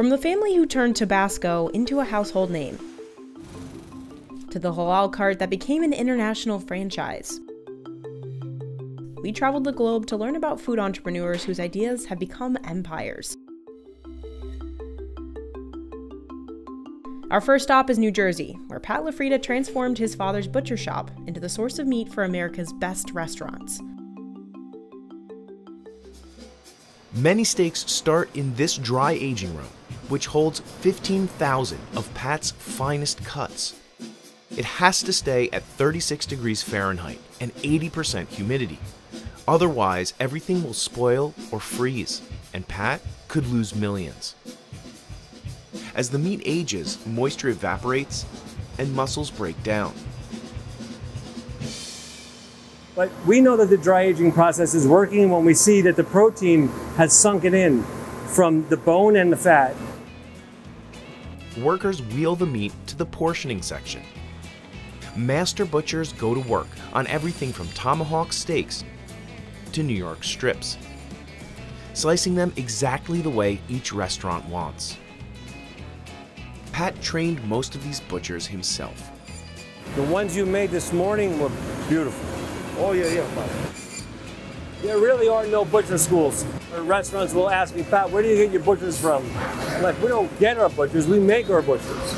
From the family who turned Tabasco into a household name, to the halal cart that became an international franchise, we traveled the globe to learn about food entrepreneurs whose ideas have become empires. Our first stop is New Jersey, where Pat LaFrieda transformed his father's butcher shop into the source of meat for America's best restaurants. Many steaks start in this dry aging room, which holds 15,000 of Pat's finest cuts. It has to stay at 36 degrees Fahrenheit and 80% humidity. Otherwise, everything will spoil or freeze, and Pat could lose millions. As the meat ages, moisture evaporates and muscles break down. But we know that the dry aging process is working when we see that the protein has sunken in from the bone and the fat. Workers wheel the meat to the portioning section. Master butchers go to work on everything from tomahawk steaks to New York strips, slicing them exactly the way each restaurant wants. Pat trained most of these butchers himself. The ones you made this morning were beautiful. Oh yeah. There really are no butcher schools. Restaurants will ask me, Pat, where do you get your butchers from? I'm like, we don't get our butchers, we make our butchers.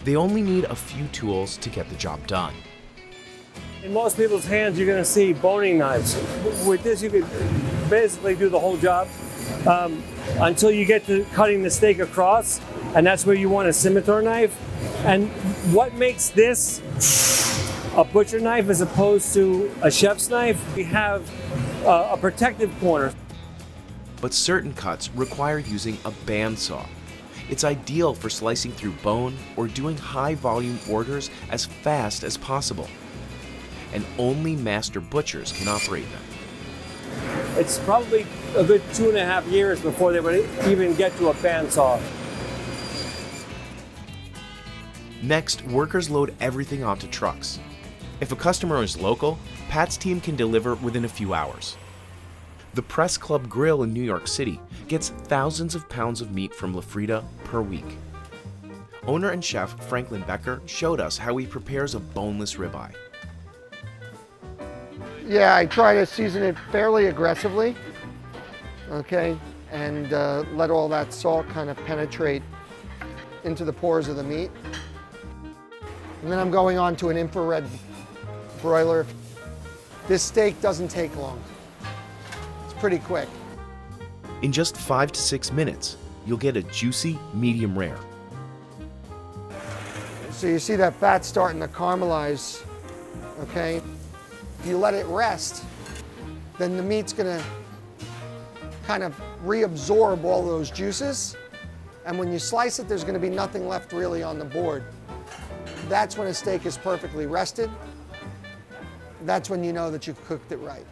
They only need a few tools to get the job done. In most people's hands, you're going to see boning knives. With this, you could basically do the whole job until you get to cutting the steak across, and that's where you want a scimitar knife. And what makes this a butcher knife as opposed to a chef's knife? We have a protective corner. But certain cuts require using a bandsaw. It's ideal for slicing through bone or doing high-volume orders as fast as possible. And only master butchers can operate them. It's probably a good 2.5 years before they would even get to a bandsaw. Next, workers load everything onto trucks. If a customer is local, Pat's team can deliver within a few hours. The Press Club Grill in New York City gets thousands of pounds of meat from LaFrieda per week. Owner and chef Franklin Becker showed us how he prepares a boneless ribeye. Yeah, I try to season it fairly aggressively, okay, and let all that salt kind of penetrate into the pores of the meat. And then I'm going on to an infrared broiler. This steak doesn't take long. It's pretty quick. In just 5 to 6 minutes, you'll get a juicy medium rare. So you see that fat starting to caramelize, okay? If you let it rest, then the meat's gonna kind of reabsorb all those juices. And when you slice it, there's gonna be nothing left really on the board. That's when a steak is perfectly rested. That's when you know that you've cooked it right.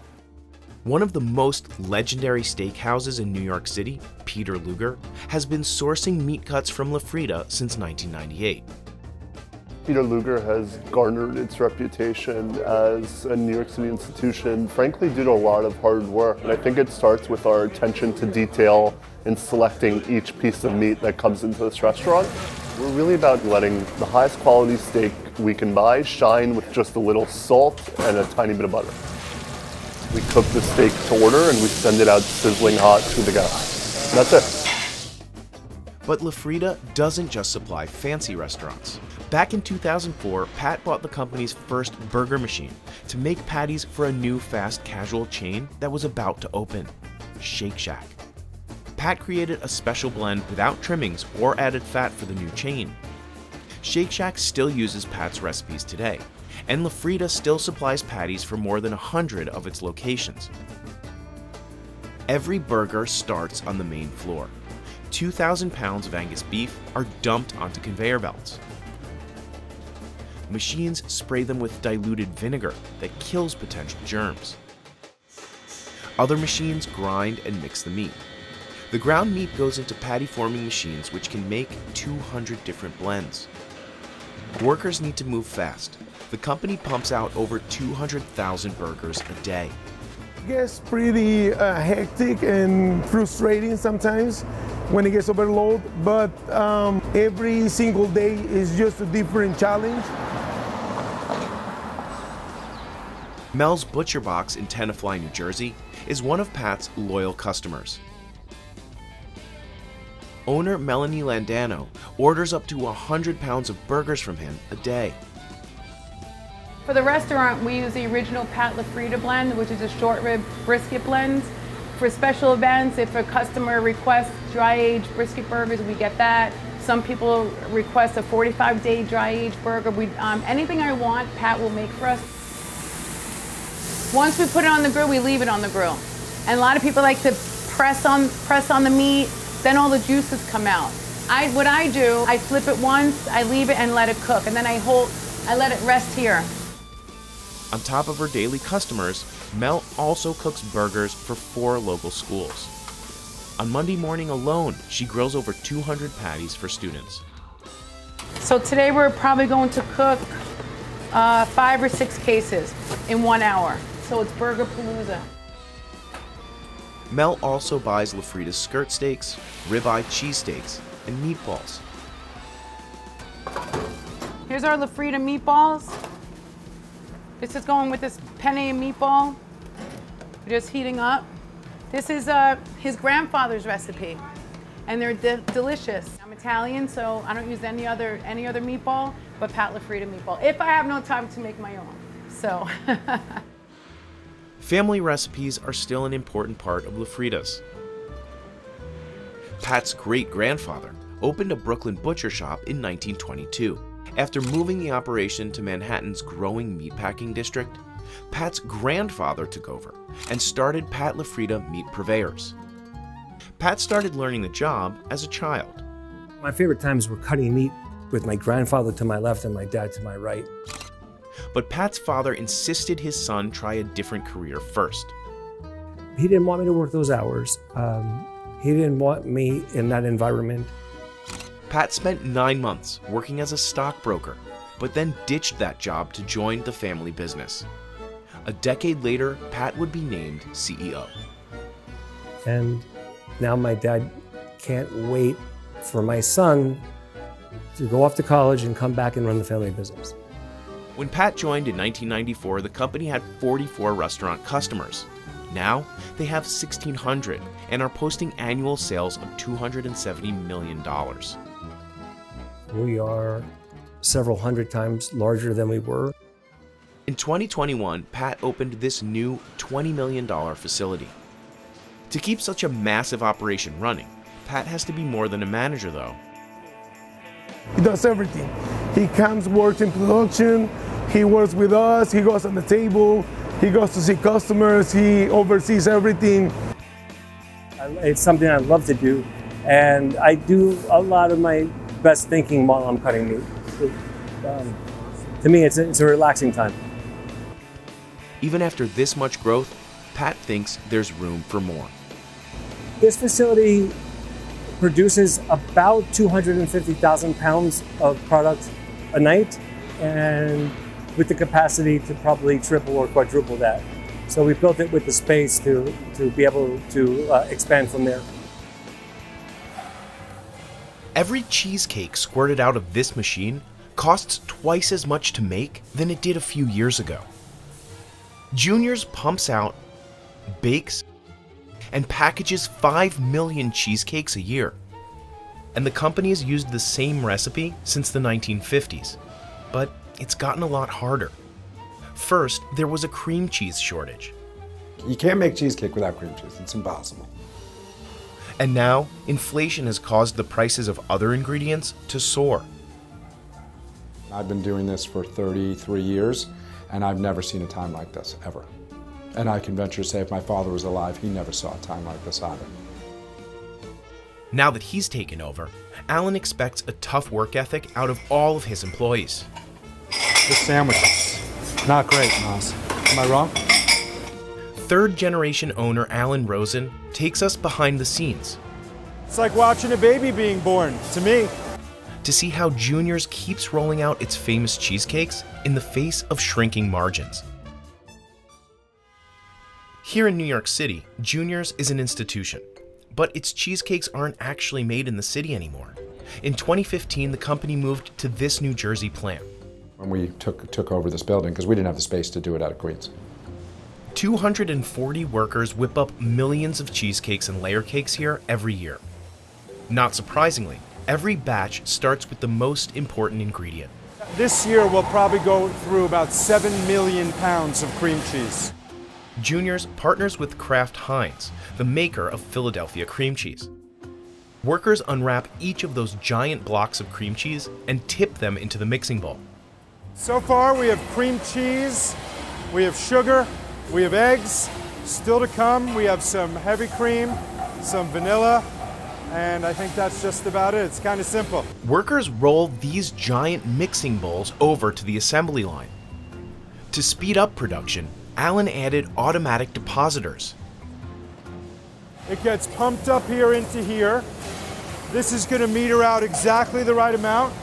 One of the most legendary steakhouses in New York City, Peter Luger, has been sourcing meat cuts from LaFrieda since 1998. Peter Luger has garnered its reputation as a New York City institution, frankly, due to a lot of hard work. And I think it starts with our attention to detail in selecting each piece of meat that comes into this restaurant. We're really about letting the highest quality steak we can buy shine with just a little salt and a tiny bit of butter. We cook the steak to order and we send it out sizzling hot to the guests. That's it. But LaFrieda doesn't just supply fancy restaurants. Back in 2004, Pat bought the company's first burger machine to make patties for a new fast casual chain that was about to open, Shake Shack. Pat created a special blend without trimmings or added fat for the new chain. Shake Shack still uses Pat's recipes today, and LaFrieda still supplies patties for more than 100 of its locations. Every burger starts on the main floor. 2,000 pounds of Angus beef are dumped onto conveyor belts. Machines spray them with diluted vinegar that kills potential germs. Other machines grind and mix the meat. The ground meat goes into patty forming machines which can make 200 different blends. Workers need to move fast. The company pumps out over 200,000 burgers a day. It gets pretty hectic and frustrating sometimes. when it gets overloaded, but every single day is just a different challenge. Mel's Butcher Box in Tenafly, New Jersey is one of Pat's loyal customers. Owner Melanie Landano orders up to 100 pounds of burgers from him a day. For the restaurant, we use the original Pat LaFrieda blend, which is a short rib brisket blend. For special events, if a customer requests dry-aged brisket burgers, we get that. Some people request a 45-day dry-aged burger. Anything I want, Pat will make for us. Once we put it on the grill, we leave it on the grill. And a lot of people like to press on the meat, then all the juices come out. What I do, I flip it once, I leave it and let it cook, and then I let it rest here. On top of her daily customers, Mel also cooks burgers for 4 local schools. On Monday morning alone, she grills over 200 patties for students. So today we're probably going to cook 5 or 6 cases in 1 hour. So it's Burger Palooza. Mel also buys LaFrieda's skirt steaks, ribeye cheesesteaks, and meatballs. Here's our LaFrieda meatballs. This is going with this penne meatball. We're just heating up. This is his grandfather's recipe, and they're delicious. I'm Italian, so I don't use any other meatball but Pat LaFrieda meatball, if I have no time to make my own. So. Family recipes are still an important part of LaFrieda's. Pat's great-grandfather opened a Brooklyn butcher shop in 1922. After moving the operation to Manhattan's growing meatpacking district, Pat's grandfather took over and started Pat LaFrieda Meat Purveyors. Pat started learning the job as a child. My favorite times were cutting meat with my grandfather to my left and my dad to my right. But Pat's father insisted his son try a different career first. He didn't want me to work those hours. He didn't want me in that environment. Pat spent 9 months working as a stockbroker, but then ditched that job to join the family business. A decade later, Pat would be named CEO. And now my dad can't wait for my son to go off to college and come back and run the family business. When Pat joined in 1994, the company had 44 restaurant customers. Now, they have 1,600 and are posting annual sales of $270 million. We are several hundred times larger than we were. In 2021, Pat opened this new $20 million facility. To keep such a massive operation running, Pat has to be more than a manager, though. He does everything. He comes, works in production, he works with us, he goes on the table, he goes to see customers, he oversees everything. It's something I love to do, and I do a lot of my best thinking while I'm cutting meat. To me, it's a relaxing time. Even after this much growth, Pat thinks there's room for more. This facility produces about 250,000 pounds of product a night, and with the capacity to probably triple or quadruple that. So we built it with the space to be able to expand from there. Every cheesecake squirted out of this machine costs twice as much to make than it did a few years ago. Junior's pumps out, bakes, and packages 5 million cheesecakes a year. And the company has used the same recipe since the 1950s, but it's gotten a lot harder. First, there was a cream cheese shortage. You can't make cheesecake without cream cheese. It's impossible. And now, inflation has caused the prices of other ingredients to soar. I've been doing this for 33 years, and I've never seen a time like this, ever. And I can venture to say if my father was alive, he never saw a time like this either. Now that he's taken over, Alan expects a tough work ethic out of all of his employees. This sandwich is not great, Moss. Am I wrong? Third-generation owner Alan Rosen takes us behind the scenes. It's like watching a baby being born, to me. To see how Junior's keeps rolling out its famous cheesecakes in the face of shrinking margins. Here in New York City, Junior's is an institution. But its cheesecakes aren't actually made in the city anymore. In 2015, the company moved to this New Jersey plant. When we took over this building, because we didn't have the space to do it out of Queens. 240 workers whip up millions of cheesecakes and layer cakes here every year. Not surprisingly, every batch starts with the most important ingredient. This year we'll probably go through about 7 million pounds of cream cheese. Juniors partners with Kraft Heinz, the maker of Philadelphia cream cheese. Workers unwrap each of those giant blocks of cream cheese and tip them into the mixing bowl. So far we have cream cheese, we have sugar, we have eggs. Still to come, we have some heavy cream, some vanilla, and I think that's just about it. It's kind of simple. Workers roll these giant mixing bowls over to the assembly line. To speed up production, Alan added automatic depositors. It gets pumped up here into here. This is going to meter out exactly the right amount.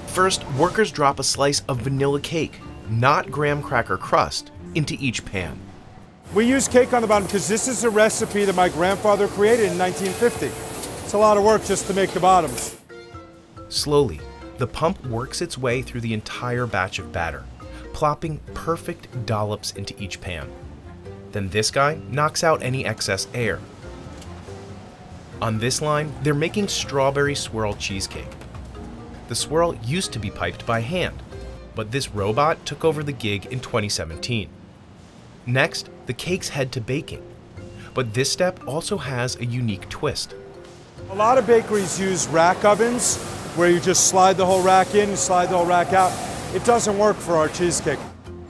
First, workers drop a slice of vanilla cake, not graham cracker crust, into each pan. We use cake on the bottom because this is a recipe that my grandfather created in 1950. It's a lot of work just to make the bottoms. Slowly, the pump works its way through the entire batch of batter, plopping perfect dollops into each pan. Then this guy knocks out any excess air. On this line, they're making strawberry swirl cheesecake. The swirl used to be piped by hand, but this robot took over the gig in 2017. Next, the cakes head to baking, but this step also has a unique twist. A lot of bakeries use rack ovens where you just slide the whole rack in, slide the whole rack out. It doesn't work for our cheesecake.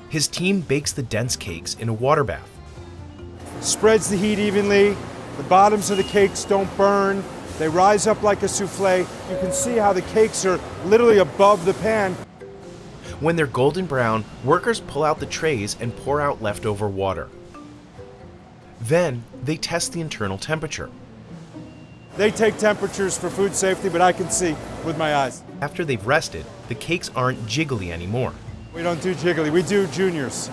His team bakes the dense cakes in a water bath. Spreads the heat evenly, the bottoms of the cakes don't burn, they rise up like a souffle. You can see how the cakes are literally above the pan. When they're golden brown, workers pull out the trays and pour out leftover water. Then, they test the internal temperature. They take temperatures for food safety, but I can see with my eyes. After they've rested, the cakes aren't jiggly anymore. We don't do jiggly, we do juniors.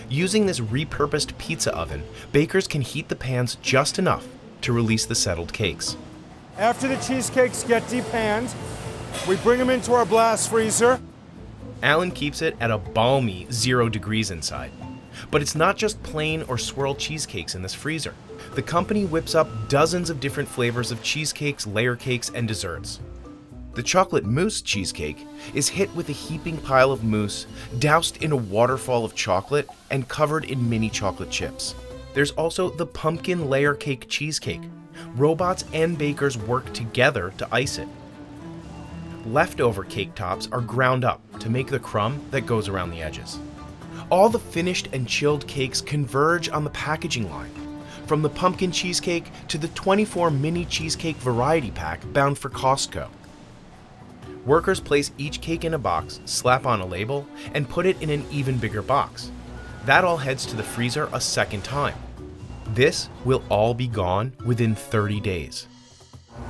Using this repurposed pizza oven, bakers can heat the pans just enough to release the settled cakes. After the cheesecakes get depanned, we bring them into our blast freezer. Alan keeps it at a balmy 0 degrees inside. But it's not just plain or swirl cheesecakes in this freezer. The company whips up dozens of different flavors of cheesecakes, layer cakes, and desserts. The chocolate mousse cheesecake is hit with a heaping pile of mousse, doused in a waterfall of chocolate, and covered in mini chocolate chips. There's also the pumpkin layer cake cheesecake. Robots and bakers work together to ice it. Leftover cake tops are ground up to make the crumb that goes around the edges. All the finished and chilled cakes converge on the packaging line, from the pumpkin cheesecake to the 24 mini cheesecake variety pack bound for Costco. Workers place each cake in a box, slap on a label, and put it in an even bigger box. That all heads to the freezer a second time. This will all be gone within 30 days.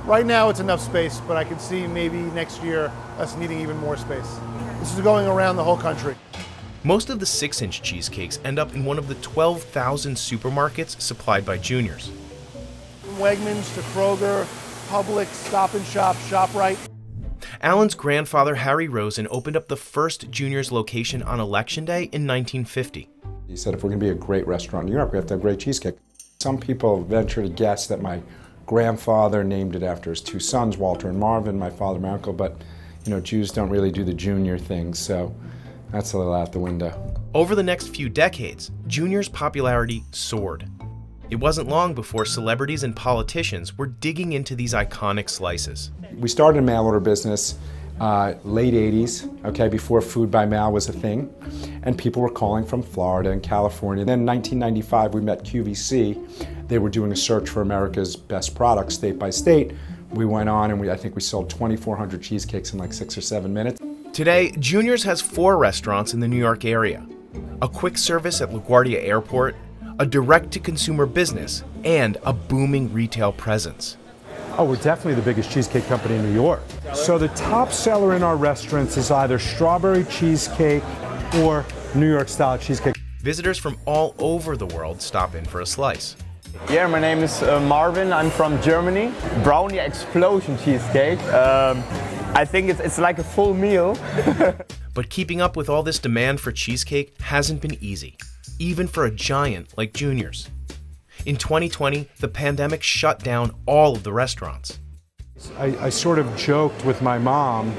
Right now it's enough space, but I can see maybe next year us needing even more space. This is going around the whole country. Most of the 6-inch cheesecakes end up in one of the 12,000 supermarkets supplied by juniors. From Wegmans to Kroger, Publix, Stop and Shop, ShopRite. Alan's grandfather, Harry Rosen, opened up the first Junior's location on Election Day in 1950. He said, if we're going to be a great restaurant in New York, we have to have great cheesecake. Some people venture to guess that my grandfather named it after his 2 sons, Walter and Marvin, my father, my uncle, but you know, Jews don't really do the junior thing, so that's a little out the window. Over the next few decades, Junior's popularity soared. It wasn't long before celebrities and politicians were digging into these iconic slices. We started a mail order business late 80s, okay, before food by mail was a thing, and people were calling from Florida and California. Then in 1995 we met QVC. They were doing a search for America's best products state by state. We went on and I think we sold 2,400 cheesecakes in like 6 or 7 minutes. Today, Junior's has 4 restaurants in the New York area, a quick service at LaGuardia Airport, a direct-to-consumer business, and a booming retail presence. Oh, we're definitely the biggest cheesecake company in New York. So the top seller in our restaurants is either strawberry cheesecake or New York-style cheesecake. Visitors from all over the world stop in for a slice. Yeah, my name is Marvin. I'm from Germany. Brownie explosion cheesecake. I think it's like a full meal. But keeping up with all this demand for cheesecake hasn't been easy, even for a giant like Junior's. In 2020, the pandemic shut down all of the restaurants. I sort of joked with my mom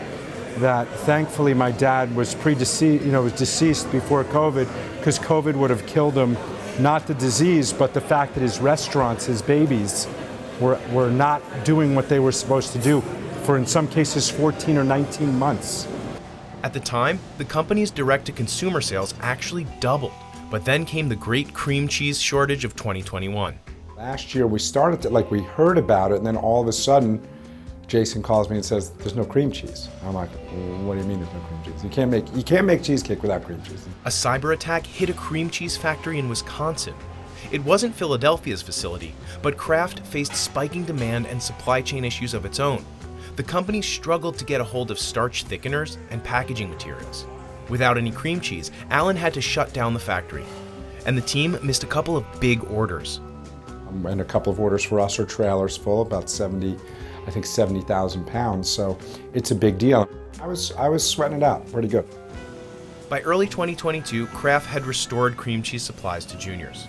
that thankfully my dad was deceased before COVID, because COVID would have killed him, not the disease, but the fact that his restaurants, his babies, were not doing what they were supposed to do for, in some cases, 14 or 19 months. At the time, the company's direct-to-consumer sales actually doubled, but then came the great cream cheese shortage of 2021. Last year we started to, we heard about it, and then all of a sudden, Jason calls me and says, there's no cream cheese. I'm like, what do you mean there's no cream cheese? You can't make cheesecake without cream cheese. A cyber attack hit a cream cheese factory in Wisconsin. It wasn't Philadelphia's facility, but Kraft faced spiking demand and supply chain issues of its own. The company struggled to get a hold of starch thickeners and packaging materials. Without any cream cheese, Alan had to shut down the factory, and the team missed a couple of big orders. And a couple of orders for us are trailers full, about 70,000 pounds, so it's a big deal. I was sweating it out pretty good. By early 2022, Kraft had restored cream cheese supplies to Junior's.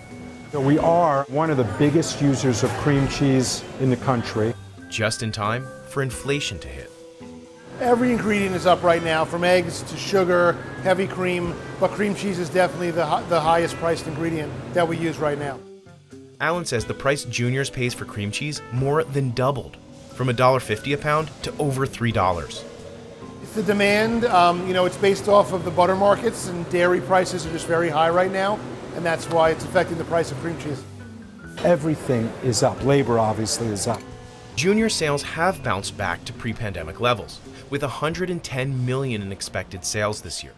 So we are one of the biggest users of cream cheese in the country. Just in time for inflation to hit. Every ingredient is up right now, from eggs to sugar, heavy cream, but cream cheese is definitely the highest priced ingredient that we use right now. Alan says the price Junior's pays for cream cheese more than doubled, from $1.50 a pound to over $3. It's the demand, it's based off of the butter markets, and dairy prices are just very high right now, and that's why it's affecting the price of cream cheese. Everything is up. Labor obviously is up. Junior sales have bounced back to pre-pandemic levels, with $110 million in expected sales this year.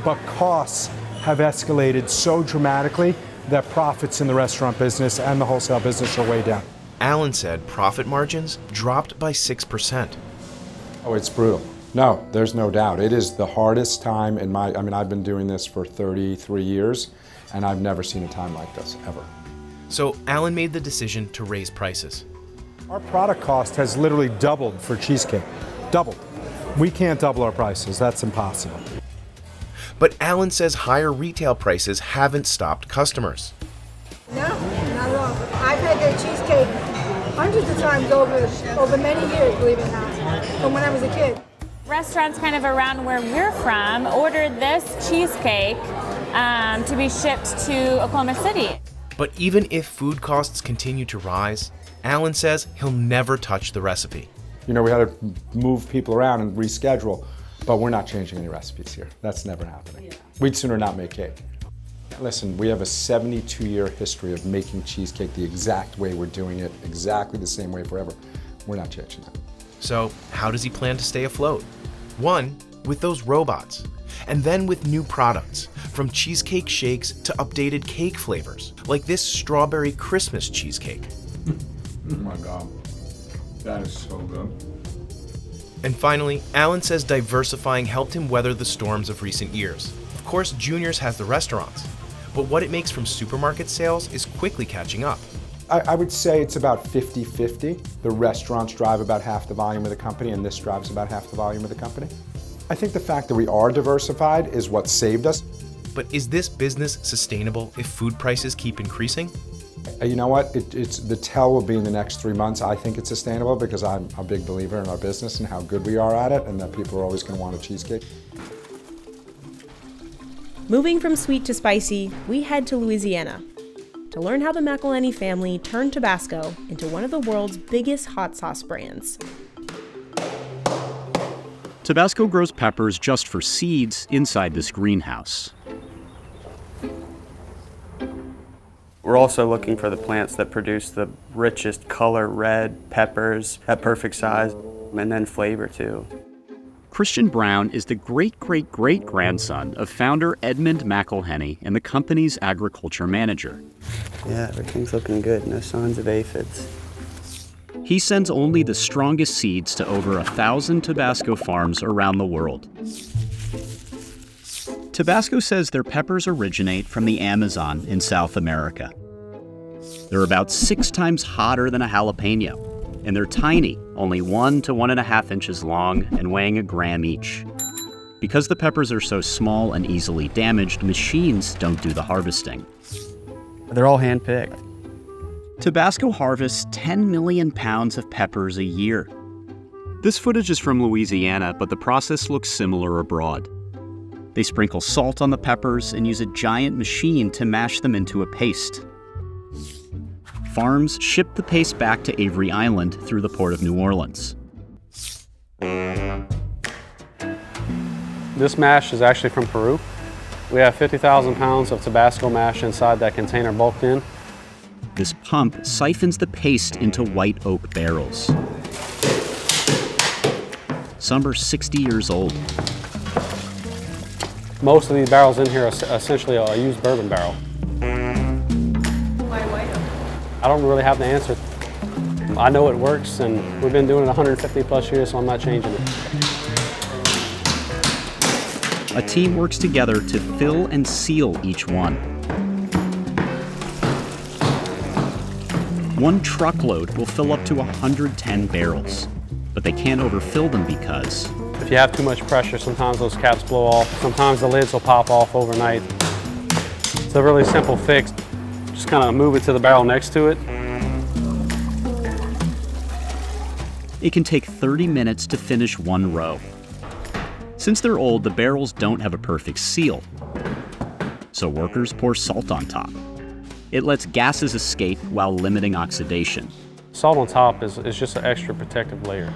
But costs have escalated so dramatically that profits in the restaurant business and the wholesale business are way down. Alan said profit margins dropped by 6%. Oh, it's brutal. No, there's no doubt. It is the hardest time in I've been doing this for 33 years, and I've never seen a time like this, ever. So Alan made the decision to raise prices. Our product cost has literally doubled for cheesecake. Doubled. We can't double our prices. That's impossible. But Alan says higher retail prices haven't stopped customers. No, not at all. I've had their cheesecake hundreds of times over many years, believe it or not, from when I was a kid. Restaurants kind of around where we're from ordered this cheesecake to be shipped to Oklahoma City. But even if food costs continue to rise, Alan says he'll never touch the recipe. We had to move people around and reschedule, but we're not changing any recipes here. That's never happening. Yeah. We'd sooner not make cake. Listen, we have a 72-year history of making cheesecake the exact way we're doing it, exactly the same way forever. We're not changing that. So how does he plan to stay afloat? One, with those robots, and then with new products, from cheesecake shakes to updated cake flavors, like this strawberry Christmas cheesecake. Oh my God, that is so good. And finally, Alan says diversifying helped him weather the storms of recent years. Of course, Junior's has the restaurants, but what it makes from supermarket sales is quickly catching up. I would say it's about 50-50. The restaurants drive about half the volume of the company, and this drives about half the volume of the company. I think the fact that we are diversified is what saved us. But is this business sustainable if food prices keep increasing? You know what? The tell will be in the next 3 months. I think it's sustainable because I'm a big believer in our business and how good we are at it, and that people are always going to want a cheesecake. Moving from sweet to spicy, we head to Louisiana to learn how the McElhenney family turned Tabasco into one of the world's biggest hot sauce brands. Tabasco grows peppers just for seeds inside this greenhouse. We're also looking for the plants that produce the richest color red peppers at perfect size, and then flavor too. Christian Brown is the great-great-great-grandson of founder Edmund McElhenney and the company's agriculture manager. Yeah, everything's looking good. No signs of aphids. He sends only the strongest seeds to over 1,000 Tabasco farms around the world. Tabasco says their peppers originate from the Amazon in South America. They're about 6 times hotter than a jalapeno, and they're tiny, only 1 to 1.5 inches long and weighing a gram each. Because the peppers are so small and easily damaged, machines don't do the harvesting. They're all hand-picked. Tabasco harvests 10 million pounds of peppers a year. This footage is from Louisiana, but the process looks similar abroad. They sprinkle salt on the peppers and use a giant machine to mash them into a paste. Farms ship the paste back to Avery Island through the port of New Orleans. This mash is actually from Peru. We have 50,000 pounds of Tabasco mash inside that container bulked in. This pump siphons the paste into white oak barrels. Some are 60 years old. Most of these barrels in here are essentially a used bourbon barrel. Why white oak? I don't really have the answer. I know it works, and we've been doing it 150 plus years, so I'm not changing it. A team works together to fill and seal each one. One truckload will fill up to 110 barrels, but they can't overfill them because if you have too much pressure, sometimes those caps blow off. Sometimes the lids will pop off overnight. It's a really simple fix. Just kind of move it to the barrel next to it. it can take 30 minutes to finish one row. Since they're old, the barrels don't have a perfect seal, so workers pour salt on top. It lets gases escape while limiting oxidation. Salt on top is just an extra protective layer.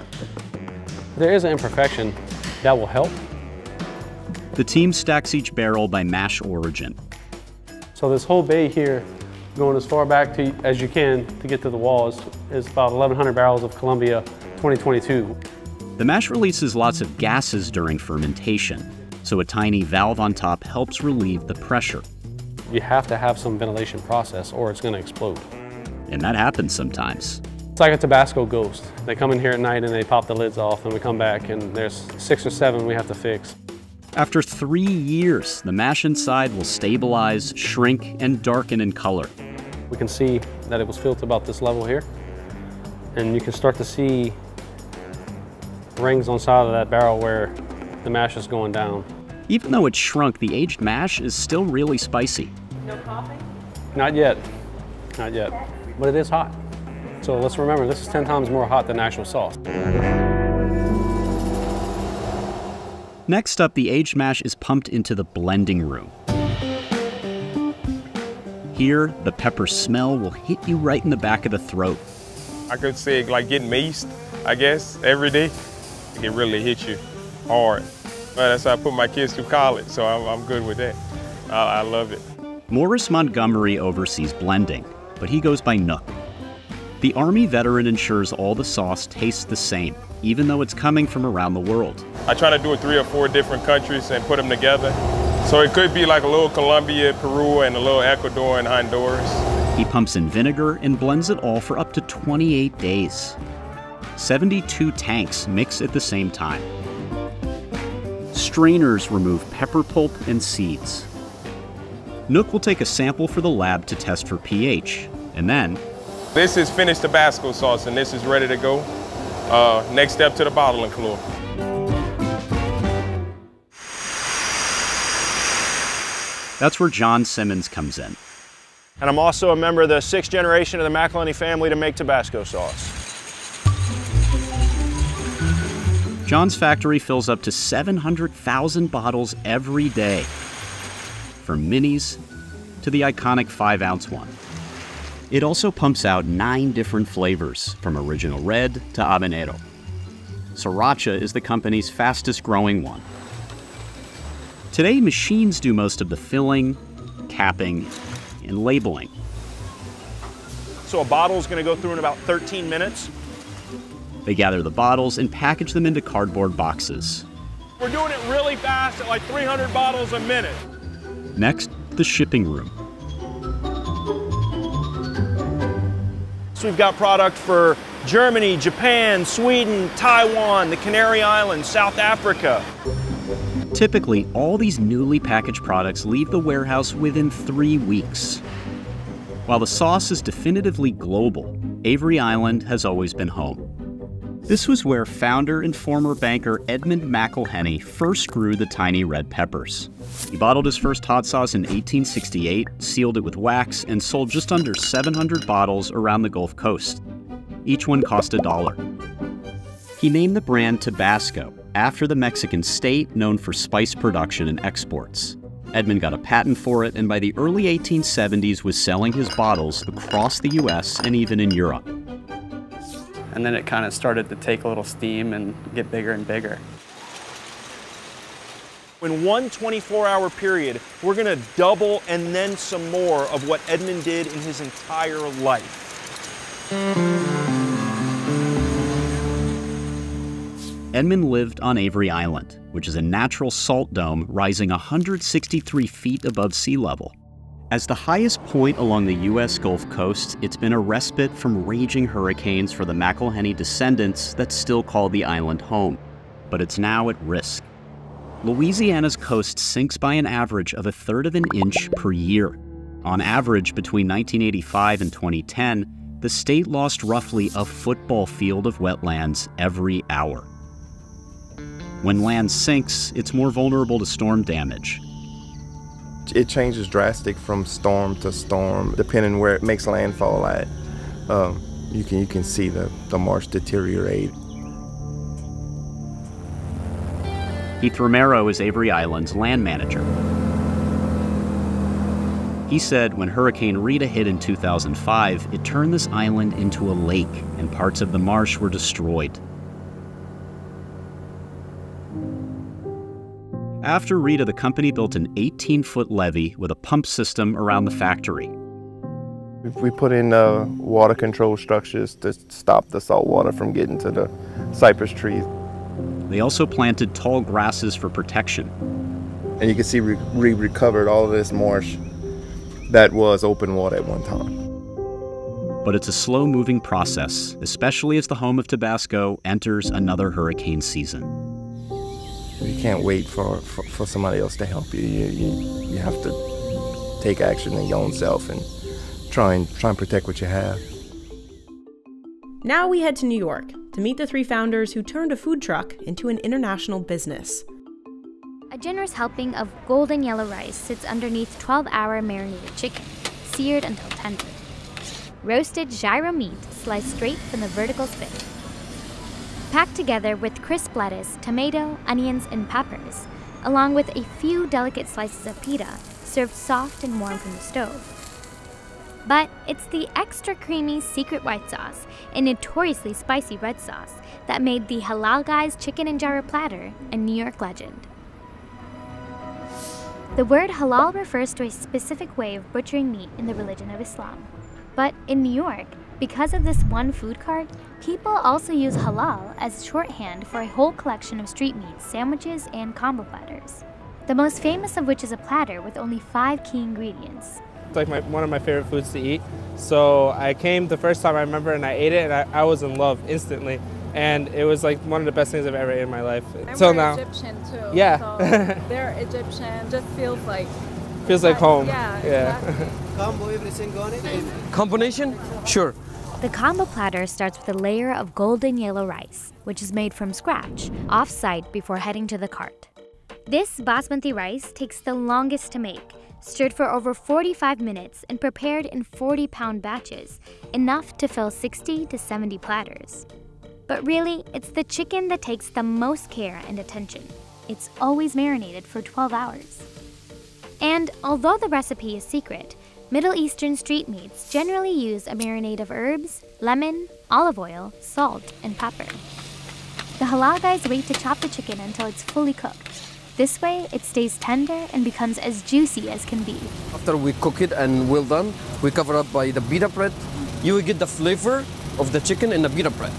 There is an imperfection that will help. The team stacks each barrel by mash origin. So this whole bay here, going as far back as you can to get to the wall, is about 1,100 barrels of Columbia 2022. The mash releases lots of gases during fermentation, so a tiny valve on top helps relieve the pressure. You have to have some ventilation process or it's going to explode. And that happens sometimes. It's like a Tabasco ghost. They come in here at night and they pop the lids off, and we come back and there's 6 or 7 we have to fix. After 3 years, the mash inside will stabilize, shrink, and darken in color. We can see that it was filled to about this level here, and you can start to see rings on the side of that barrel where the mash is going down. Even though it's shrunk, the aged mash is still really spicy. No coffee? Not yet, not yet, but it is hot. So let's remember, this is 10 times more hot than actual sauce. Next up, the aged mash is pumped into the blending room. Here, the pepper smell will hit you right in the back of the throat. I could say like getting maced, I guess, every day. It can really hit you hard. But that's how I put my kids through college, so I'm good with that. I love it. Morris Montgomery oversees blending, but he goes by Nook. The Army veteran ensures all the sauce tastes the same, even though it's coming from around the world. I try to do it 3 or 4 different countries and put them together. So it could be like a little Colombia, Peru, and a little Ecuador and Honduras. He pumps in vinegar and blends it all for up to 28 days. 72 tanks mix at the same time. Strainers remove pepper pulp and seeds. Nook will take a sample for the lab to test for pH, and then... This is finished Tabasco sauce, and this is ready to go. Next step to the bottling floor. That's where John Simmons comes in. And I'm also a member of the 6th generation of the McElhenney family to make Tabasco sauce. John's factory fills up to 700,000 bottles every day, from minis to the iconic 5-ounce one. It also pumps out 9 different flavors, from original red to habanero. Sriracha is the company's fastest growing one. Today, machines do most of the filling, capping, and labeling. So a bottle is going to go through in about 13 minutes. They gather the bottles and package them into cardboard boxes. We're doing it really fast at like 300 bottles a minute. Next, the shipping room. So we've got product for Germany, Japan, Sweden, Taiwan, the Canary Islands, South Africa. Typically, all these newly packaged products leave the warehouse within 3 weeks. While the sauce is definitively global, Avery Island has always been home. This was where founder and former banker Edmund McElhenney first grew the tiny red peppers. He bottled his first hot sauce in 1868, sealed it with wax, and sold just under 700 bottles around the Gulf Coast. Each one cost $1. He named the brand Tabasco, after the Mexican state known for spice production and exports. Edmund got a patent for it, and by the early 1870s was selling his bottles across the US and even in Europe. And then it kind of started to take a little steam and get bigger and bigger. In one 24-hour period, we're going to double and then some more of what Edmund did in his entire life. Edmund lived on Avery Island, which is a natural salt dome rising 163 feet above sea level. As the highest point along the U.S. Gulf Coast, it's been a respite from raging hurricanes for the McElhenney descendants that still call the island home. But it's now at risk. Louisiana's coast sinks by an average of 1/3 of an inch per year. On average, between 1985 and 2010, the state lost roughly a football field of wetlands every hour. When land sinks, it's more vulnerable to storm damage. It changes drastic from storm to storm, depending where it makes landfall at. You can see the marsh deteriorate. Heath Romero is Avery Island's land manager. He said when Hurricane Rita hit in 2005, it turned this island into a lake, and parts of the marsh were destroyed. After Rita, the company built an 18-foot levee with a pump system around the factory. We put in water control structures to stop the salt water from getting to the cypress trees. They also planted tall grasses for protection. And you can see we recovered all of this marsh that was open water at one time. But it's a slow-moving process, especially as the home of Tabasco enters another hurricane season. You can't wait for somebody else to help you. You have to take action in your own self and try and protect what you have. Now we head to New York to meet the 3 founders who turned a food truck into an international business. A generous helping of golden yellow rice sits underneath 12-hour marinated chicken, seared until tender. Roasted gyro meat sliced straight from the vertical spit. Packed together with crisp lettuce, tomato, onions, and peppers, along with a few delicate slices of pita, served soft and warm from the stove. But it's the extra creamy secret white sauce and notoriously spicy red sauce that made the Halal Guys chicken and gyro platter a New York legend. The word halal refers to a specific way of butchering meat in the religion of Islam. But in New York, because of this one food cart, people also use halal as shorthand for a whole collection of street meats, sandwiches, and combo platters. The most famous of which is a platter with only 5 key ingredients. It's like one of my favorite foods to eat. So I came the first time I remember and I ate it and I was in love instantly. And it was like one of the best things I've ever ate in my life. Till now. Egyptian too. Yeah. So they're Egyptian, just feels like home. Yeah. Exactly. Combo, everything on it. Combination? Sure. The combo platter starts with a layer of golden yellow rice, which is made from scratch, off-site before heading to the cart. This basmati rice takes the longest to make, stirred for over 45 minutes and prepared in 40-pound batches, enough to fill 60 to 70 platters. But really, it's the chicken that takes the most care and attention. It's always marinated for 12 hours. And although the recipe is secret, Middle Eastern street meats generally use a marinade of herbs, lemon, olive oil, salt, and pepper. The Halal Guys wait to chop the chicken until it's fully cooked. This way, it stays tender and becomes as juicy as can be. After we cook it and well done, we cover up by the pita bread. You will get the flavor of the chicken in the pita bread.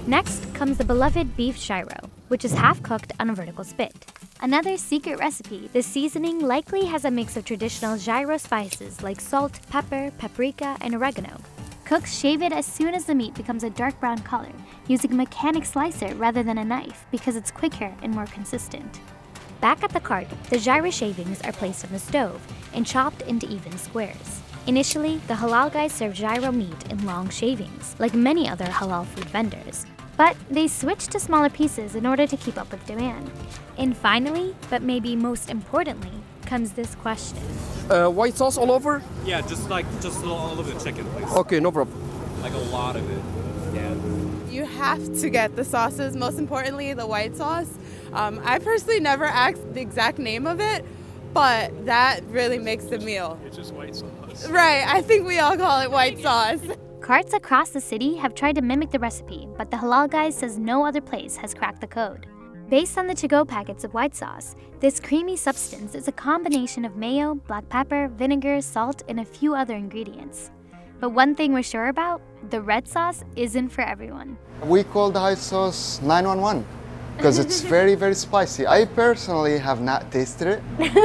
Next comes the beloved beef gyro, which is half cooked on a vertical spit. Another secret recipe, the seasoning likely has a mix of traditional gyro spices like salt, pepper, paprika, and oregano. Cooks shave it as soon as the meat becomes a dark brown color, using a mechanic slicer rather than a knife because it's quicker and more consistent. Back at the cart, the gyro shavings are placed on the stove and chopped into even squares. Initially, the Halal Guys serve gyro meat in long shavings, like many other halal food vendors. But they switched to smaller pieces in order to keep up with demand. And finally, but maybe most importantly, comes this question. White sauce all over? Yeah, just all over the chicken, please. Okay, no problem. Like a lot of it. Yeah. You have to get the sauces, most importantly the white sauce. I personally never asked the exact name of it, but that really makes the meal. It's just white sauce. Right, I think we all call it white sauce. Carts across the city have tried to mimic the recipe, but the Halal Guys says no other place has cracked the code. Based on the to-go packets of white sauce, this creamy substance is a combination of mayo, black pepper, vinegar, salt, and a few other ingredients. But one thing we're sure about, the red sauce isn't for everyone. We call the white sauce 911 because it's very, very spicy. I personally have not tasted it.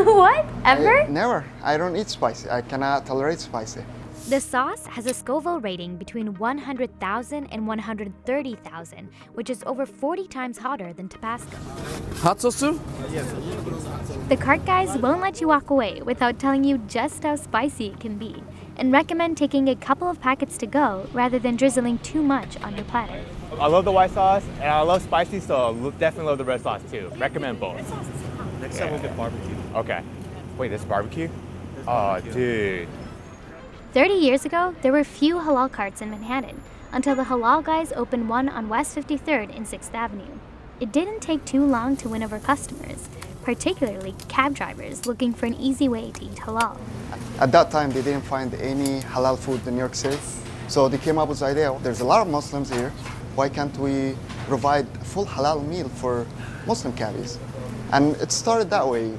What? Ever? Never. I don't eat spicy. I cannot tolerate spicy. The sauce has a Scoville rating between 100,000 and 130,000, which is over 40 times hotter than Tabasco. Hot sauce too? The cart guys won't let you walk away without telling you just how spicy it can be, and recommend taking a couple of packets to go rather than drizzling too much on your platter. I love the white sauce, and I love spicy, so definitely love the red sauce too. Recommend both. Next time we'll get barbecue. Okay. Wait, this barbecue? Oh, dude. 30 years ago, there were few halal carts in Manhattan, until the Halal Guys opened one on West 53rd and 6th Avenue. It didn't take too long to win over customers, particularly cab drivers looking for an easy way to eat halal. At that time, they didn't find any halal food in New York City. So they came up with the idea, there's a lot of Muslims here. Why can't we provide a full halal meal for Muslim cabbies? And it started that way.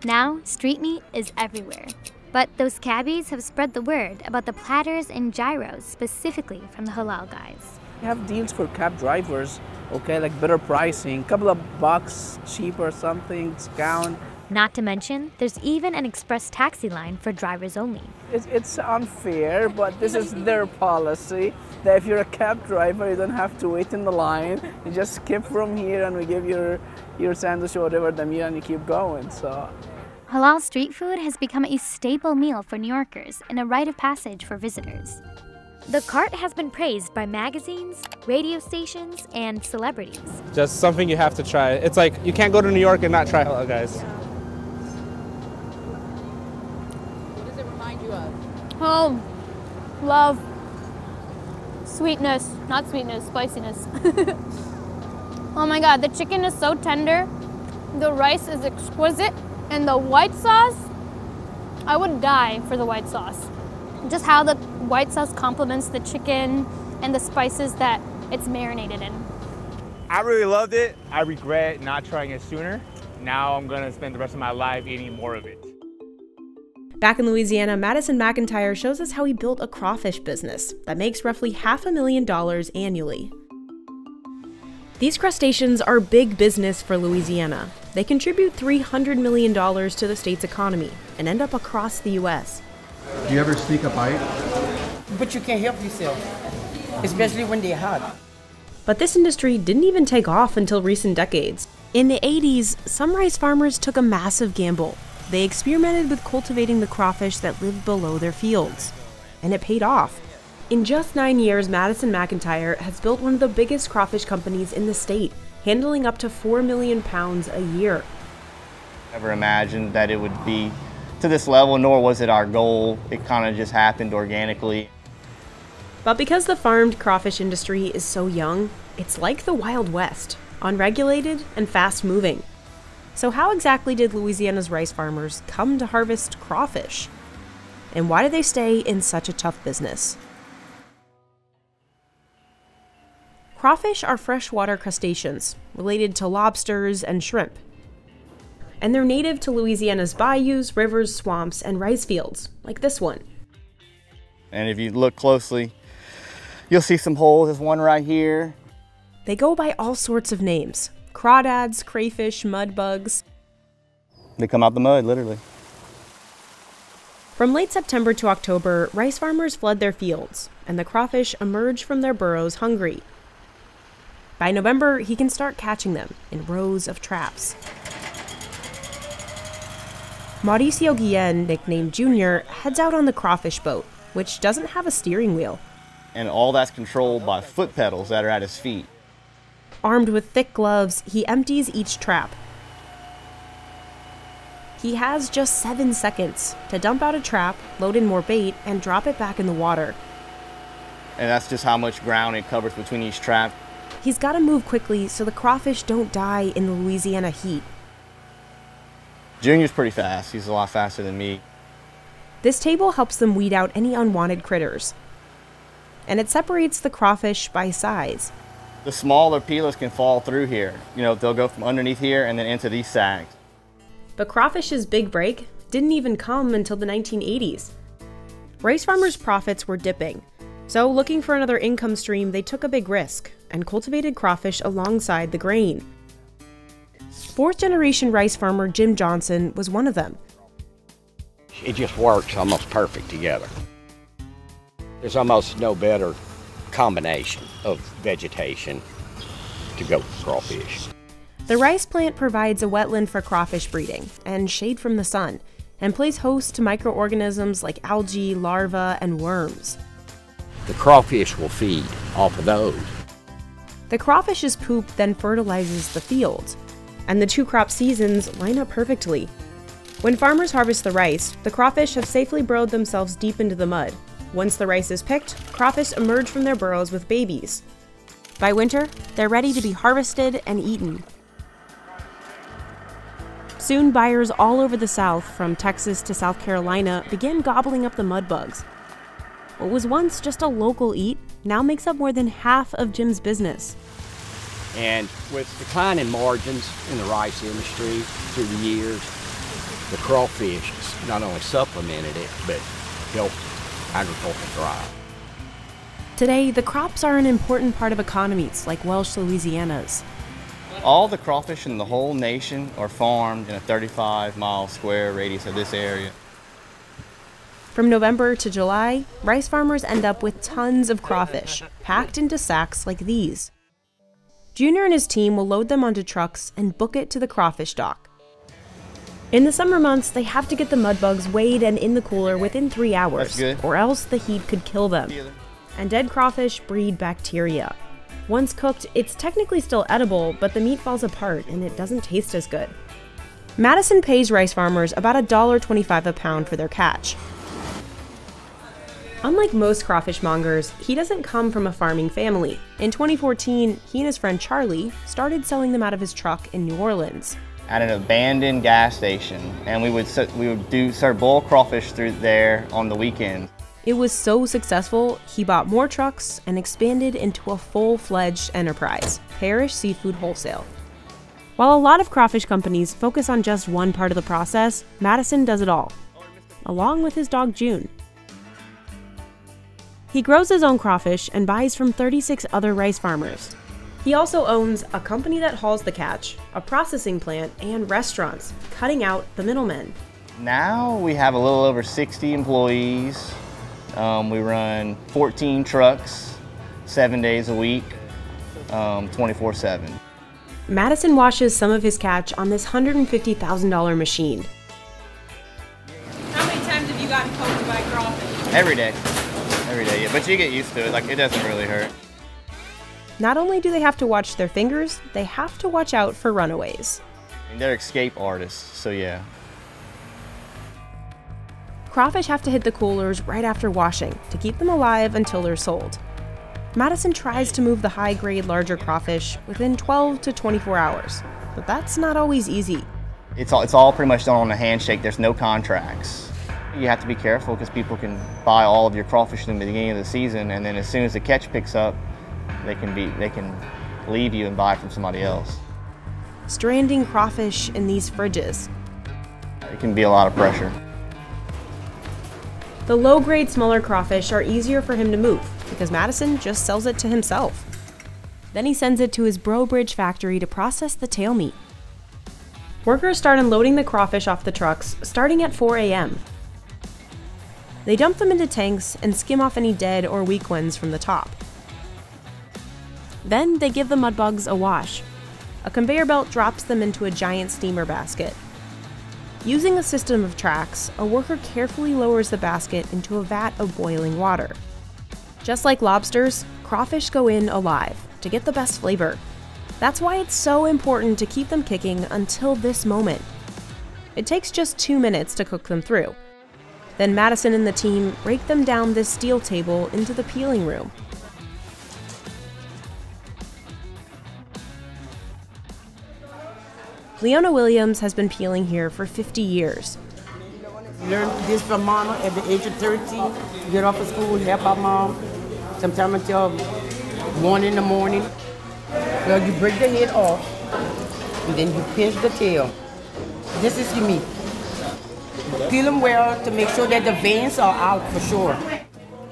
Now, street meat is everywhere. But those cabbies have spread the word about the platters and gyros specifically from the Halal Guys. We have deals for cab drivers, okay, like better pricing, couple of bucks cheaper, something, discount. Not to mention, there's even an express taxi line for drivers only. It's unfair, but this is their policy, that if you're a cab driver, you don't have to wait in the line. You just skip from here and we give your sandwich or whatever the meal and you keep going. So. Halal street food has become a staple meal for New Yorkers and a rite of passage for visitors. The cart has been praised by magazines, radio stations, and celebrities. Just something you have to try. It's like you can't go to New York and not try Halal Guys. What does it remind you of? Home, love, sweetness, not sweetness, spiciness. Oh my God, the chicken is so tender. The rice is exquisite. And the white sauce, I would die for the white sauce. Just how the white sauce complements the chicken and the spices that it's marinated in. I really loved it. I regret not trying it sooner. Now I'm gonna spend the rest of my life eating more of it. Back in Louisiana, Madison McIntyre shows us how he built a crawfish business that makes roughly $500,000 annually. These crustaceans are big business for Louisiana. They contribute $300 million to the state's economy and end up across the U.S. Do you ever sneak a bite? But you can't help yourself, especially when they're hot. But this industry didn't even take off until recent decades. In the 80s, some rice farmers took a massive gamble. They experimented with cultivating the crawfish that lived below their fields. And it paid off. In just 9 years, Madison McIntyre has built one of the biggest crawfish companies in the state, handling up to 4 million pounds a year. Never imagined that it would be to this level, nor was it our goal. It kind of just happened organically. But because the farmed crawfish industry is so young, it's like the Wild West, unregulated and fast-moving. So how exactly did Louisiana's rice farmers come to harvest crawfish? And why do they stay in such a tough business? Crawfish are freshwater crustaceans, related to lobsters and shrimp. And they're native to Louisiana's bayous, rivers, swamps, and rice fields, like this one. And if you look closely, you'll see some holes. There's one right here. They go by all sorts of names: crawdads, crayfish, mud bugs. They come out the mud, literally. From late September to October, rice farmers flood their fields, and the crawfish emerge from their burrows hungry. By November, he can start catching them in rows of traps. Mauricio Guillen, nicknamed Junior, heads out on the crawfish boat, which doesn't have a steering wheel. And all that's controlled by foot pedals that are at his feet. Armed with thick gloves, he empties each trap. He has just 7 seconds to dump out a trap, load in more bait, and drop it back in the water. And that's just how much ground it covers between each trap. He's got to move quickly so the crawfish don't die in the Louisiana heat. Junior's pretty fast. He's a lot faster than me. This table helps them weed out any unwanted critters. And it separates the crawfish by size. The smaller peelers can fall through here. You know, they'll go from underneath here and then into these sacks. But crawfish's big break didn't even come until the 1980s. Rice farmers' profits were dipping. So looking for another income stream, they took a big risk and cultivated crawfish alongside the grain. Fourth-generation rice farmer Jim Johnson was one of them. It just works almost perfect together. There's almost no better combination of vegetation to go with crawfish. The rice plant provides a wetland for crawfish breeding and shade from the sun, and plays host to microorganisms like algae, larvae, and worms. The crawfish will feed off of those. The crawfish's poop then fertilizes the fields, and the two crop seasons line up perfectly. When farmers harvest the rice, the crawfish have safely burrowed themselves deep into the mud. Once the rice is picked, crawfish emerge from their burrows with babies. By winter, they're ready to be harvested and eaten. Soon, buyers all over the South, from Texas to South Carolina, began gobbling up the mud bugs. What was once just a local eat now makes up more than half of Jim's business. And with declining margins in the rice industry through the years, the crawfish not only supplemented it, but helped agriculture thrive. Today, the crops are an important part of economies like Welsh Louisiana's. All the crawfish in the whole nation are farmed in a 35-mile square radius of this area. From November to July, rice farmers end up with tons of crawfish, packed into sacks like these. Junior and his team will load them onto trucks and book it to the crawfish dock. In the summer months, they have to get the mud bugs weighed and in the cooler within 3 hours, or else the heat could kill them. And dead crawfish breed bacteria. Once cooked, it's technically still edible, but the meat falls apart and it doesn't taste as good. Madison pays rice farmers about $1.25 a pound for their catch. Unlike most crawfish mongers, he doesn't come from a farming family. In 2014, he and his friend Charlie started selling them out of his truck in New Orleans. At an abandoned gas station, and we would serve boiled crawfish through there on the weekends. It was so successful, he bought more trucks and expanded into a full-fledged enterprise, Parish Seafood Wholesale. While a lot of crawfish companies focus on just one part of the process, Madison does it all, along with his dog June. He grows his own crawfish and buys from 36 other rice farmers. He also owns a company that hauls the catch, a processing plant, and restaurants, cutting out the middlemen. Now we have a little over 60 employees. We run 14 trucks, 7 days a week, 24/7. Madison washes some of his catch on this $150,000 machine. How many times have you gotten poked by crawfish? Every day. Every day, yeah. But you get used to it. Like, it doesn't really hurt. Not only do they have to watch their fingers, they have to watch out for runaways. I mean, they're escape artists, so yeah. Crawfish have to hit the coolers right after washing to keep them alive until they're sold. Madison tries to move the high-grade, larger crawfish within 12 to 24 hours, but that's not always easy. It's all pretty much done on a handshake. There's no contracts. You have to be careful because people can buy all of your crawfish in the beginning of the season, and then as soon as the catch picks up, they can leave you and buy from somebody else. Stranding crawfish in these fridges. It can be a lot of pressure. The low-grade, smaller crawfish are easier for him to move because Madison just sells it to himself. Then he sends it to his Bro Bridge factory to process the tail meat. Workers start unloading the crawfish off the trucks starting at 4 a.m. They dump them into tanks and skim off any dead or weak ones from the top. Then they give the mud bugs a wash. A conveyor belt drops them into a giant steamer basket. Using a system of tracks, a worker carefully lowers the basket into a vat of boiling water. Just like lobsters, crawfish go in alive to get the best flavor. That's why it's so important to keep them kicking until this moment. It takes just 2 minutes to cook them through. Then Madison and the team break them down this steel table into the peeling room. Leona Williams has been peeling here for 50 years. Learn this from mama at the age of 13. Get off of school, help our mom. Sometimes until 1 in the morning. Well, you break the head off, and then you pinch the tail. This is your meat. Peel them well to make sure that the veins are out for sure.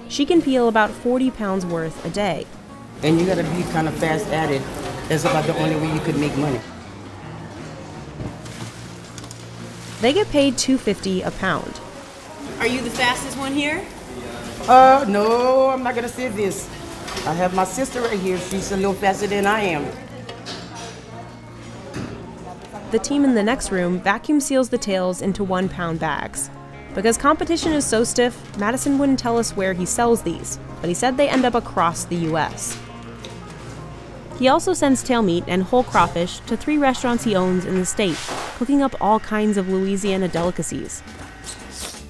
She can peel about 40 pounds worth a day. And you gotta be kind of fast at it. That's about the only way you could make money. They get paid $2.50 a pound. Are you the fastest one here? No, I'm not gonna say this. I have my sister right here. She's a little faster than I am. The team in the next room vacuum seals the tails into 1-pound bags. Because competition is so stiff, Madison wouldn't tell us where he sells these, but he said they end up across the US. He also sends tail meat and whole crawfish to 3 restaurants he owns in the state, cooking up all kinds of Louisiana delicacies.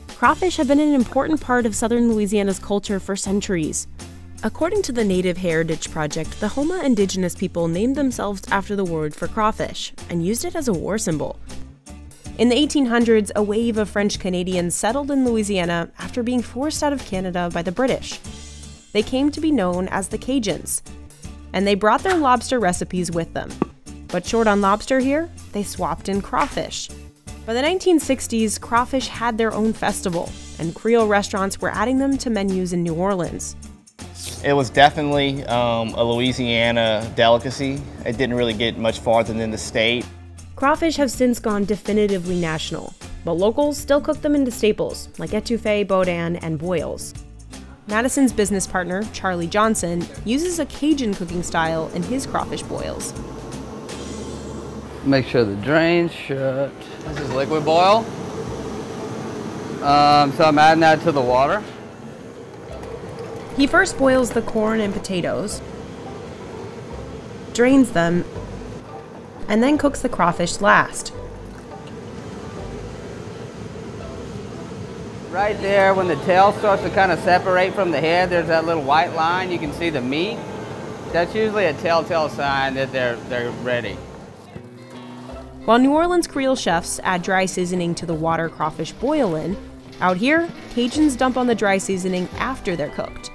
Crawfish have been an important part of southern Louisiana's culture for centuries. According to the Native Heritage Project, the Houma indigenous people named themselves after the word for crawfish and used it as a war symbol. In the 1800s, a wave of French Canadians settled in Louisiana after being forced out of Canada by the British. They came to be known as the Cajuns, and they brought their lobster recipes with them. But short on lobster here, they swapped in crawfish. By the 1960s, crawfish had their own festival, and Creole restaurants were adding them to menus in New Orleans. It was definitely a Louisiana delicacy. It didn't really get much farther than the state. Crawfish have since gone definitively national, but locals still cook them into staples like etouffee, boudin, and boils. Madison's business partner, Charlie Johnson, uses a Cajun cooking style in his crawfish boils. Make sure the drain's shut. This is liquid boil. So I'm adding that to the water. He first boils the corn and potatoes, drains them, and then cooks the crawfish last. Right there, when the tail starts to kind of separate from the head, there's that little white line. You can see the meat. That's usually a telltale sign that they're ready. While New Orleans Creole chefs add dry seasoning to the water crawfish boil in, out here, Cajuns dump on the dry seasoning after they're cooked.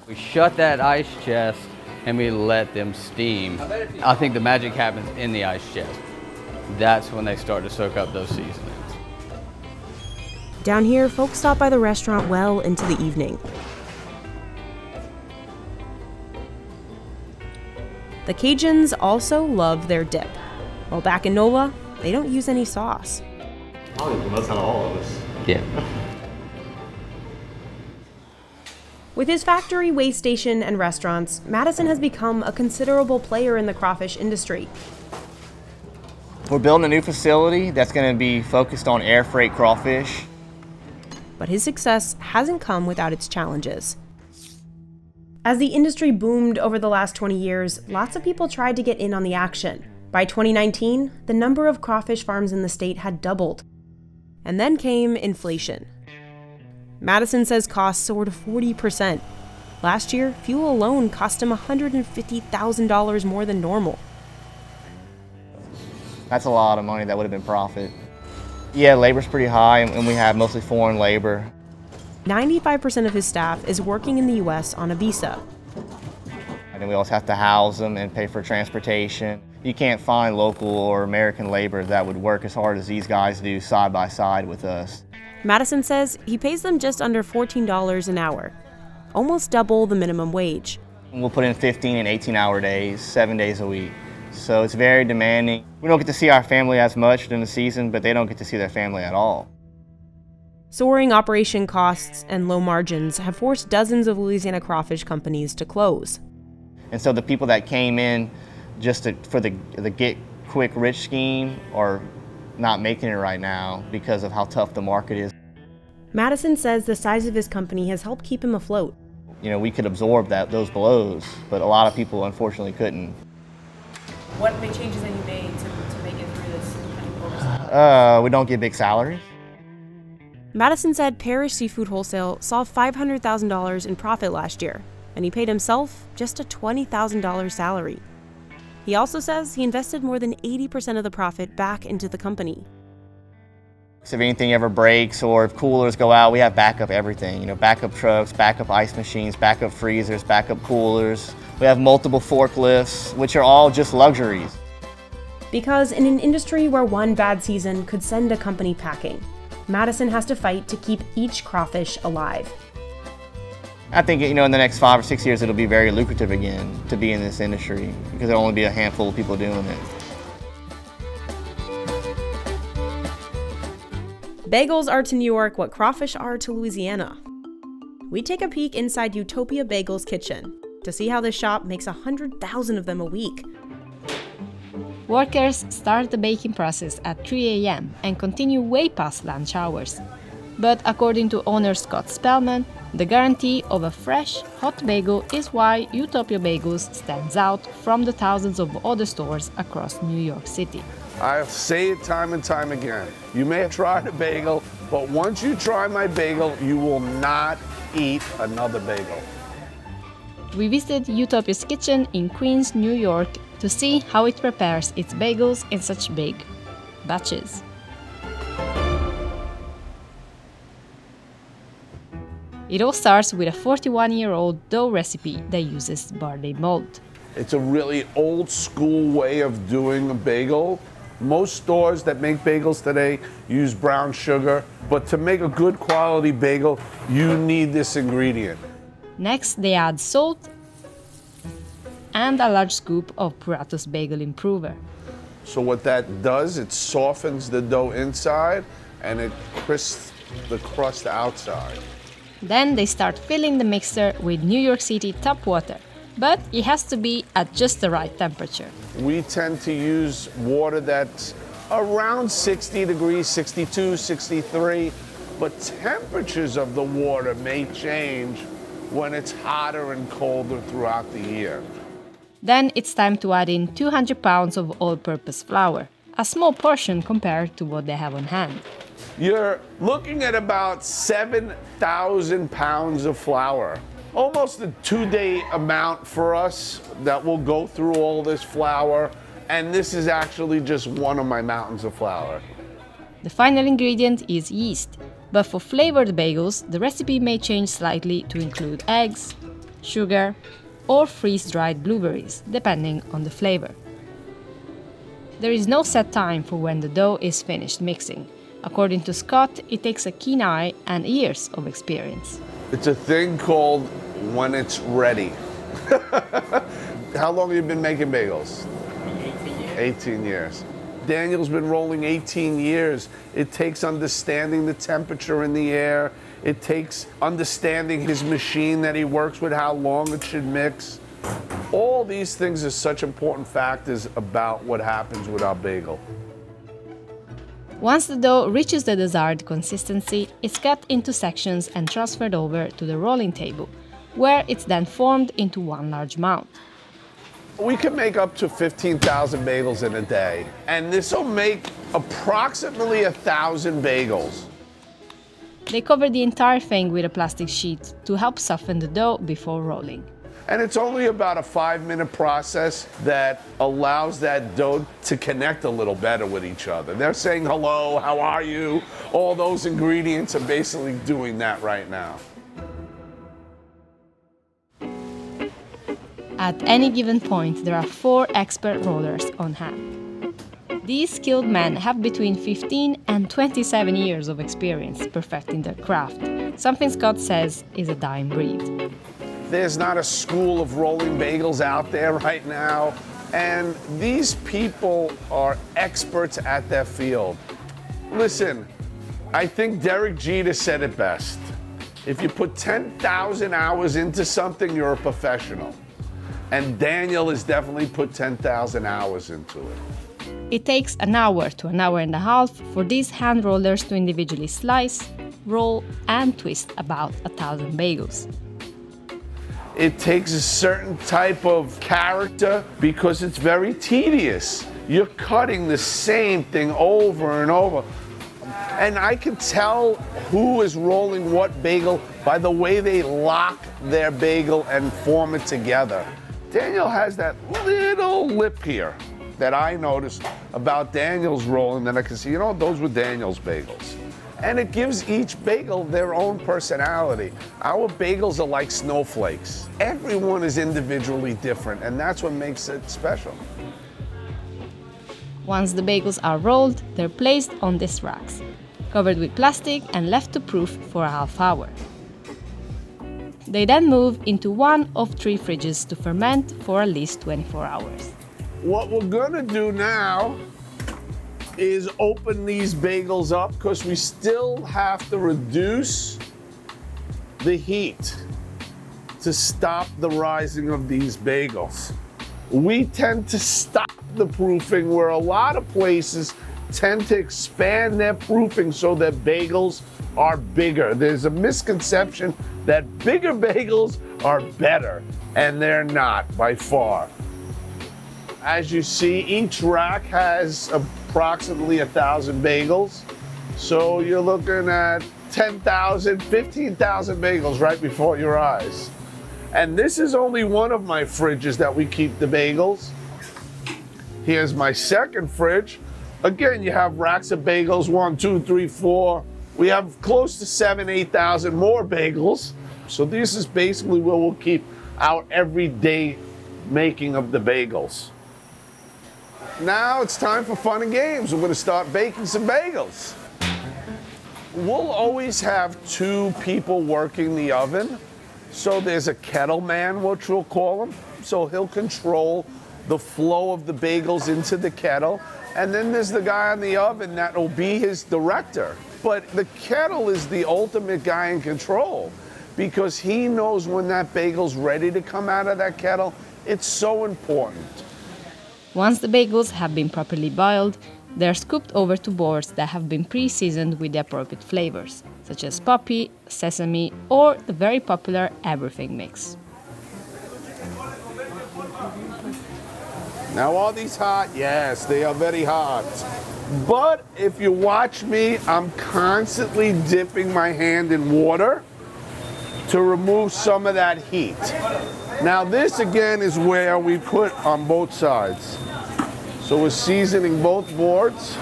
We shut that ice chest and we let them steam. I think the magic happens in the ice chest. That's when they start to soak up those seasonings. Down here, folks stop by the restaurant well into the evening. The Cajuns also love their dip. While back in NOLA, they don't use any sauce. That's not all of us. Yeah. With his factory, weigh station, and restaurants, Madison has become a considerable player in the crawfish industry. We're building a new facility that's going to be focused on air freight crawfish. But his success hasn't come without its challenges. As the industry boomed over the last 20 years, lots of people tried to get in on the action. By 2019, the number of crawfish farms in the state had doubled. And then came inflation. Madison says costs soared 40%. Last year, fuel alone cost him $150,000 more than normal. That's a lot of money that would have been profit. Yeah, labor's pretty high, and we have mostly foreign labor. 95% of his staff is working in the US on a visa. And then we also have to house them and pay for transportation. You can't find local or American labor that would work as hard as these guys do side by side with us. Madison says he pays them just under $14 an hour, almost double the minimum wage. We'll put in 15 and 18-hour days, 7 days a week. So it's very demanding. We don't get to see our family as much during the season, but they don't get to see their family at all. Soaring operation costs and low margins have forced dozens of Louisiana crawfish companies to close. And so the people that came in just for the get-quick-rich scheme are not making it right now because of how tough the market is. Madison says the size of his company has helped keep him afloat. You know, we could absorb those blows, but a lot of people unfortunately couldn't. What big changes have you made to make it through this kind of oversupply? We don't get big salaries. Madison said Parish Seafood Wholesale saw $500,000 in profit last year, and he paid himself just a $20,000 salary. He also says he invested more than 80% of the profit back into the company. So if anything ever breaks or if coolers go out, we have backup everything. You know, backup trucks, backup ice machines, backup freezers, backup coolers. We have multiple forklifts, which are all just luxuries. Because in an industry where one bad season could send a company packing, Madison has to fight to keep each crawfish alive. I think, you know, in the next 5 or 6 years, it'll be very lucrative again to be in this industry because there'll only be a handful of people doing it. Bagels are to New York what crawfish are to Louisiana. We take a peek inside Utopia Bagels' kitchen to see how this shop makes 100,000 of them a week. Workers start the baking process at 3 a.m. and continue way past lunch hours. But according to owner Scott Spellman, the guarantee of a fresh, hot bagel is why Utopia Bagels stands out from the thousands of other stores across New York City. I'll say it time and time again. You may have tried a bagel, but once you try my bagel, you will not eat another bagel. We visited Utopia's kitchen in Queens, New York to see how it prepares its bagels in such big batches. It all starts with a 41-year-old dough recipe that uses barley mold. It's a really old school way of doing a bagel. Most stores that make bagels today use brown sugar, but to make a good quality bagel, you need this ingredient. Next, they add salt and a large scoop of Puratos Bagel Improver. So what that does, it softens the dough inside and it crisps the crust outside. Then they start filling the mixer with New York City tap water, but it has to be at just the right temperature. We tend to use water that's around 60 degrees, 62, 63, but temperatures of the water may change when it's hotter and colder throughout the year. Then it's time to add in 200 pounds of all-purpose flour, a small portion compared to what they have on hand. You're looking at about 7,000 pounds of flour. Almost a 2-day amount for us that will go through all this flour, and this is actually just one of my mountains of flour. The final ingredient is yeast, but for flavored bagels, the recipe may change slightly to include eggs, sugar, or freeze-dried blueberries, depending on the flavor. There is no set time for when the dough is finished mixing. According to Scott, it takes a keen eye and years of experience. It's a thing called when it's ready. How long have you been making bagels? 18 years. 18 years. Daniel's been rolling 18 years. It takes understanding the temperature in the air. It takes understanding his machine that he works with, how long it should mix. All these things are such important factors about what happens with our bagel. Once the dough reaches the desired consistency, it's cut into sections and transferred over to the rolling table, where it's then formed into one large mound. We can make up to 15,000 bagels in a day, and this will make approximately 1,000 bagels. They cover the entire thing with a plastic sheet to help soften the dough before rolling. And it's only about a 5-minute process that allows that dough to connect a little better with each other. They're saying hello, how are you? All those ingredients are basically doing that right now. At any given point, there are 4 expert rollers on hand. These skilled men have between 15 and 27 years of experience perfecting their craft, something Scott says is a dying breed. There's not a school of rolling bagels out there right now, and these people are experts at their field. Listen, I think Derek Jeter said it best. If you put 10,000 hours into something, you're a professional. And Daniel has definitely put 10,000 hours into it. It takes an hour to an hour and a half for these hand rollers to individually slice, roll, and twist about 1,000 bagels. It takes a certain type of character because it's very tedious. You're cutting the same thing over and over. And I can tell who is rolling what bagel by the way they lock their bagel and form it together. Daniel has that little lip here that I noticed about Daniel's rolling that I can see, you know, those were Daniel's bagels. And it gives each bagel their own personality. Our bagels are like snowflakes. Everyone is individually different, and that's what makes it special. Once the bagels are rolled, they're placed on these racks, covered with plastic and left to proof for a half hour. They then move into one of 3 fridges to ferment for at least 24 hours. What we're gonna do now is open these bagels up because we still have to reduce the heat to stop the rising of these bagels. We tend to stop the proofing where a lot of places tend to expand their proofing so that bagels are bigger. There's a misconception that bigger bagels are better, and they're not by far. As you see, each rack has approximately 1,000 bagels. So you're looking at 10,000, 15,000 bagels right before your eyes. And this is only one of my fridges that we keep the bagels. Here's my second fridge. Again, you have racks of bagels, 1, 2, 3, 4. We have close to 7,000, 8,000 more bagels. So this is basically where we'll keep our everyday making of the bagels. Now it's time for fun and games. We're gonna start baking some bagels. We'll always have 2 people working the oven. So there's a kettle man, which we'll call him. So he'll control the flow of the bagels into the kettle. And then there's the guy on the oven that will be his director. But the kettle is the ultimate guy in control because he knows when that bagel's ready to come out of that kettle. It's so important. Once the bagels have been properly boiled, they're scooped over to boards that have been pre-seasoned with the appropriate flavors, such as poppy, sesame, or the very popular everything mix. Now, are these hot? Yes, they are very hot. But if you watch me, I'm constantly dipping my hand in water to remove some of that heat. Now, this again is where we put on both sides. So we're seasoning both boards,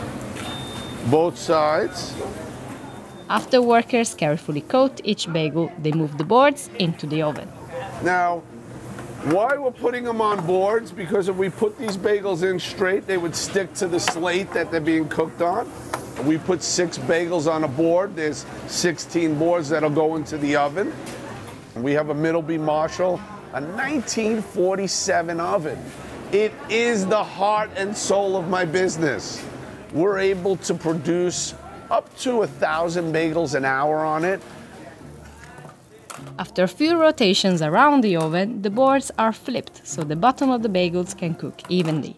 both sides. After workers carefully coat each bagel, they move the boards into the oven. Now, why we're putting them on boards? Because if we put these bagels in straight, they would stick to the slate that they're being cooked on. We put 6 bagels on a board. There's 16 boards that'll go into the oven. We have a Middleby Marshall, a 1947 oven. It is the heart and soul of my business. We're able to produce up to 1,000 bagels an hour on it. After a few rotations around the oven, the boards are flipped so the bottom of the bagels can cook evenly.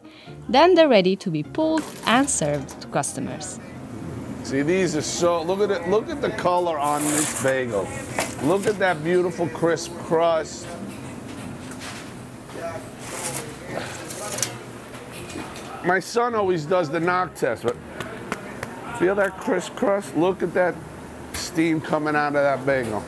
Then they're ready to be pulled and served to customers. See, these are so, look at the color on this bagel. Look at that beautiful crisp crust. My son always does the knock test, but feel that crisp crust? Look at that steam coming out of that bagel.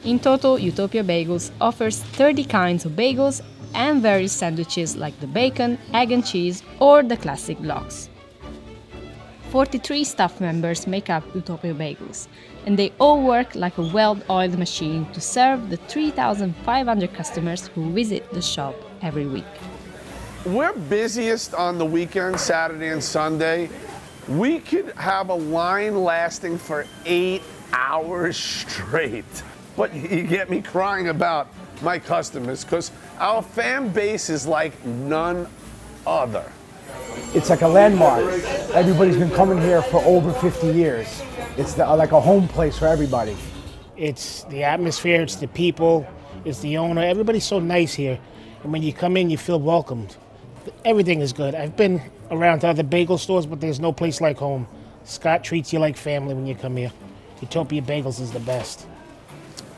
In total, Utopia Bagels offers 30 kinds of bagels and various sandwiches like the bacon, egg and cheese, or the classic lox. 43 staff members make up Utopia Bagels, and they all work like a well-oiled machine to serve the 3,500 customers who visit the shop every week. We're busiest on the weekend, Saturday and Sunday. We could have a line lasting for 8 hours straight. But you get me crying about my customers because our fan base is like none other. It's like a landmark. Everybody's been coming here for over 50 years. It's like a home place for everybody. It's the atmosphere, it's the people, It's the owner. Everybody's so nice here. And when you come in, you feel welcomed. Everything is good. I've been around to other bagel stores, but there's no place like home. Scott treats you like family when you come here. Utopia Bagels is the best.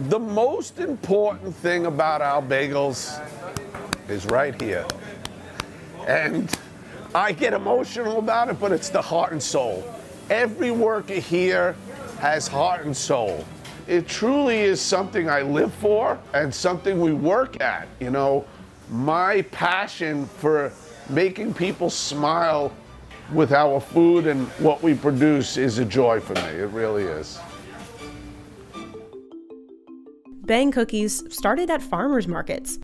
The most important thing about our bagels is right here. And I get emotional about it, but it's the heart and soul. Every worker here has heart and soul. It truly is something I live for and something we work at. You know, my passion for making people smile with our food and what we produce is a joy for me. It really is. Bang Cookies started at farmers markets.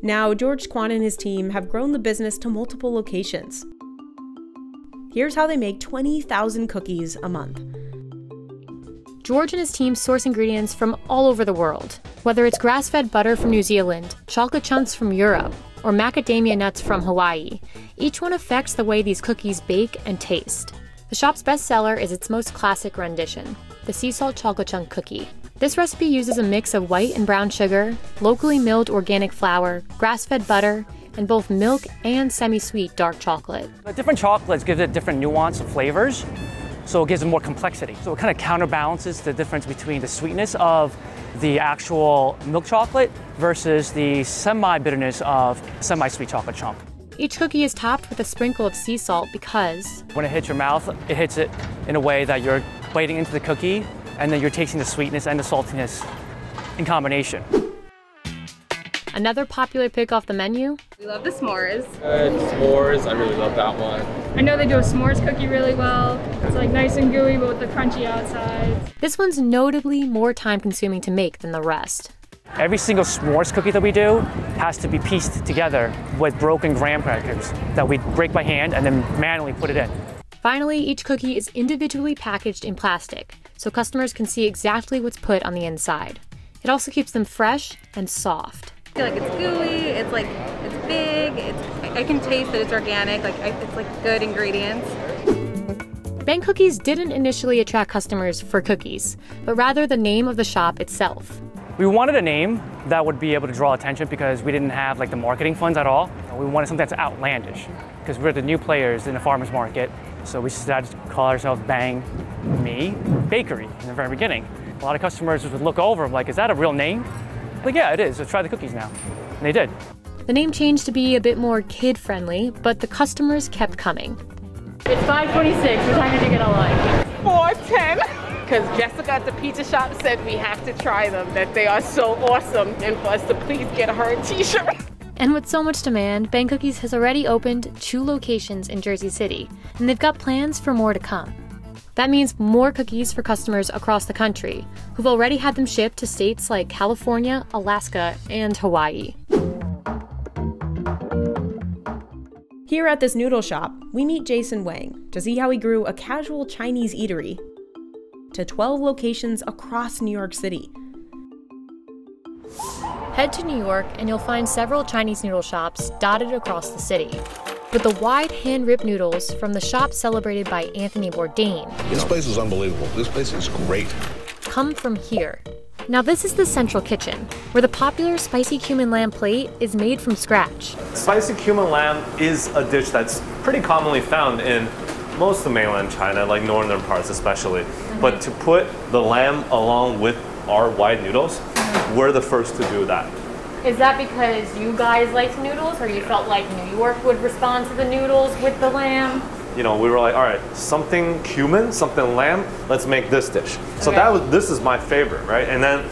Now, George Kwan and his team have grown the business to multiple locations. Here's how they make 20,000 cookies a month. George and his team source ingredients from all over the world. Whether it's grass-fed butter from New Zealand, chocolate chunks from Europe, or macadamia nuts from Hawaii, each one affects the way these cookies bake and taste. The shop's bestseller is its most classic rendition, the sea salt chocolate chunk cookie. This recipe uses a mix of white and brown sugar, locally milled organic flour, grass-fed butter, and both milk and semi-sweet dark chocolate. The different chocolates give it different nuance of flavors, so it gives it more complexity. So it kind of counterbalances the difference between the sweetness of the actual milk chocolate versus the semi-bitterness of semi-sweet chocolate chunk. Each cookie is topped with a sprinkle of sea salt because when it hits your mouth, it hits it in a way that you're biting into the cookie and then you're tasting the sweetness and the saltiness in combination. Another popular pick off the menu? We love the s'mores. S'mores, I really love that one. I know they do a s'mores cookie really well. It's like nice and gooey but with the crunchy outside. This one's notably more time consuming to make than the rest. Every single s'mores cookie that we do has to be pieced together with broken graham crackers that we break by hand and then manually put it in. Finally, each cookie is individually packaged in plastic, so customers can see exactly what's put on the inside. It also keeps them fresh and soft. I feel like it's gooey, it's big, I can taste that it's organic, it's like good ingredients. Bang Cookies didn't initially attract customers for cookies, but rather the name of the shop itself. We wanted a name that would be able to draw attention because we didn't have the marketing funds at all. We wanted something that's outlandish because we're the new players in the farmer's market. So we decided to call ourselves Bang Me Bakery in the very beginning. A lot of customers would look over and is that a real name? Yeah, it is. Let's try the cookies now. And they did. The name changed to be a bit more kid-friendly, but the customers kept coming. It's 5:26. What time did you get online? 4:10. Because Jessica at the pizza shop said we have to try them, that they are so awesome, and for us to please get her a t-shirt. And with so much demand, Bang Cookies has already opened 2 locations in Jersey City, and they've got plans for more to come. That means more cookies for customers across the country, who've already had them shipped to states like California, Alaska, and Hawaii. Here at this noodle shop, we meet Jason Wang to see how he grew a casual Chinese eatery to 12 locations across New York City. Head to New York and you'll find several Chinese noodle shops dotted across the city. But the wide hand-ripped noodles from the shop celebrated by Anthony Bourdain. This place is unbelievable. This place is great. Come from here. Now this is the central kitchen, where the popular spicy cumin lamb plate is made from scratch. Spicy cumin lamb is a dish that's pretty commonly found in most of mainland China, like northern parts especially. But to put the lamb along with our white noodles, we're the first to do that. Is that because you guys liked noodles, or you felt like New York would respond to the noodles with the lamb? You know, we were like, all right, something cumin, something lamb, let's make this dish. So this is my favorite, right? And then